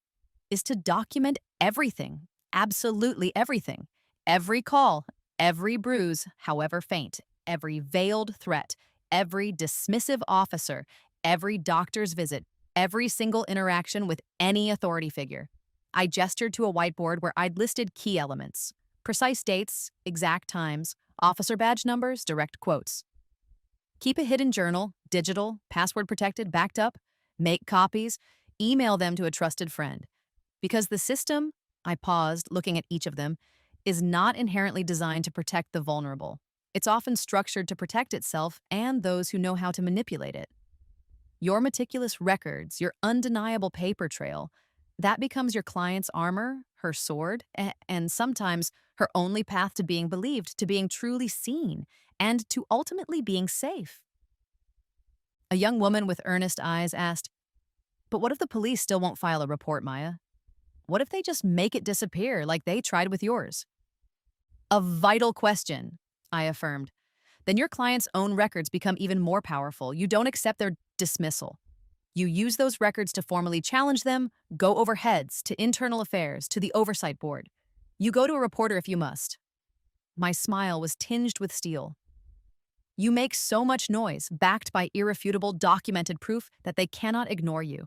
is to document everything, absolutely everything. Every call, every bruise, however faint, every veiled threat, every dismissive officer, every doctor's visit, every single interaction with any authority figure. I gestured to a whiteboard where I'd listed key elements, precise dates, exact times, officer badge numbers, direct quotes. Keep a hidden journal, digital, password protected, backed up. Make copies. Email them to a trusted friend. Because the system, I paused, looking at each of them, is not inherently designed to protect the vulnerable. It's often structured to protect itself and those who know how to manipulate it. Your meticulous records, your undeniable paper trail, that becomes your client's armor, her sword, and sometimes her only path to being believed, to being truly seen, and to ultimately being safe. A young woman with earnest eyes asked, "But what if the police still won't file a report, Maya? What if they just make it disappear like they tried with yours?" "A vital question," I affirmed. "Then your client's own records become even more powerful. You don't accept their dismissal. You use those records to formally challenge them, go over heads, to internal affairs, to the oversight board. You go to a reporter if you must." My smile was tinged with steel. "You make so much noise, backed by irrefutable, documented proof that they cannot ignore you.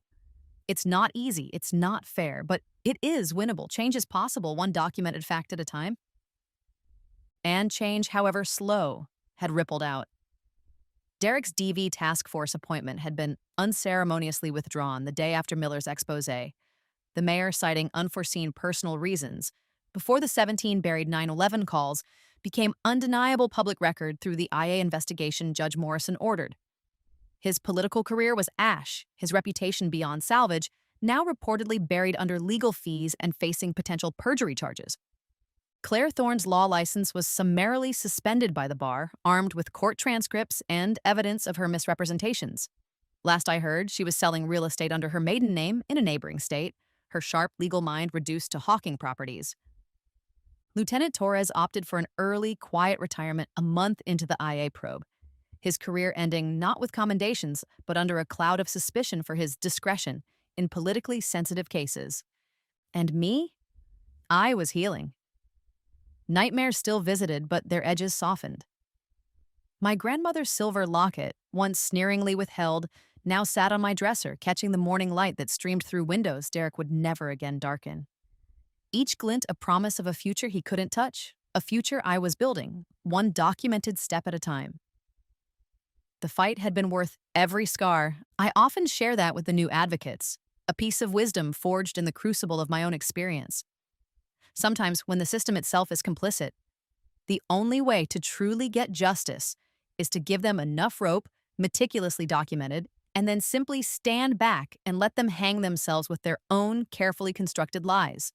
It's not easy, it's not fair, but it is winnable. Change is possible, one documented fact at a time." And change, however slow, had rippled out. Derek's DV task force appointment had been unceremoniously withdrawn the day after Miller's expose, the mayor citing unforeseen personal reasons, before the 17 buried 9/11 calls became undeniable public record through the IA investigation Judge Morrison ordered. His political career was ash, his reputation beyond salvage, now reportedly buried under legal fees and facing potential perjury charges. Claire Thorne's law license was summarily suspended by the bar, armed with court transcripts and evidence of her misrepresentations. Last I heard, she was selling real estate under her maiden name in a neighboring state, her sharp legal mind reduced to hawking properties. Lieutenant Torres opted for an early, quiet retirement a month into the IA probe, his career ending not with commendations, but under a cloud of suspicion for his discretion in politically sensitive cases. And me? I was healing. Nightmares still visited, but their edges softened. My grandmother's silver locket, once sneeringly withheld, now sat on my dresser, catching the morning light that streamed through windows Derek would never again darken. Each glint a promise of a future he couldn't touch, a future I was building, one documented step at a time. The fight had been worth every scar. I often share that with the new advocates, a piece of wisdom forged in the crucible of my own experience. Sometimes, when the system itself is complicit, the only way to truly get justice is to give them enough rope, meticulously documented, and then simply stand back and let them hang themselves with their own carefully constructed lies.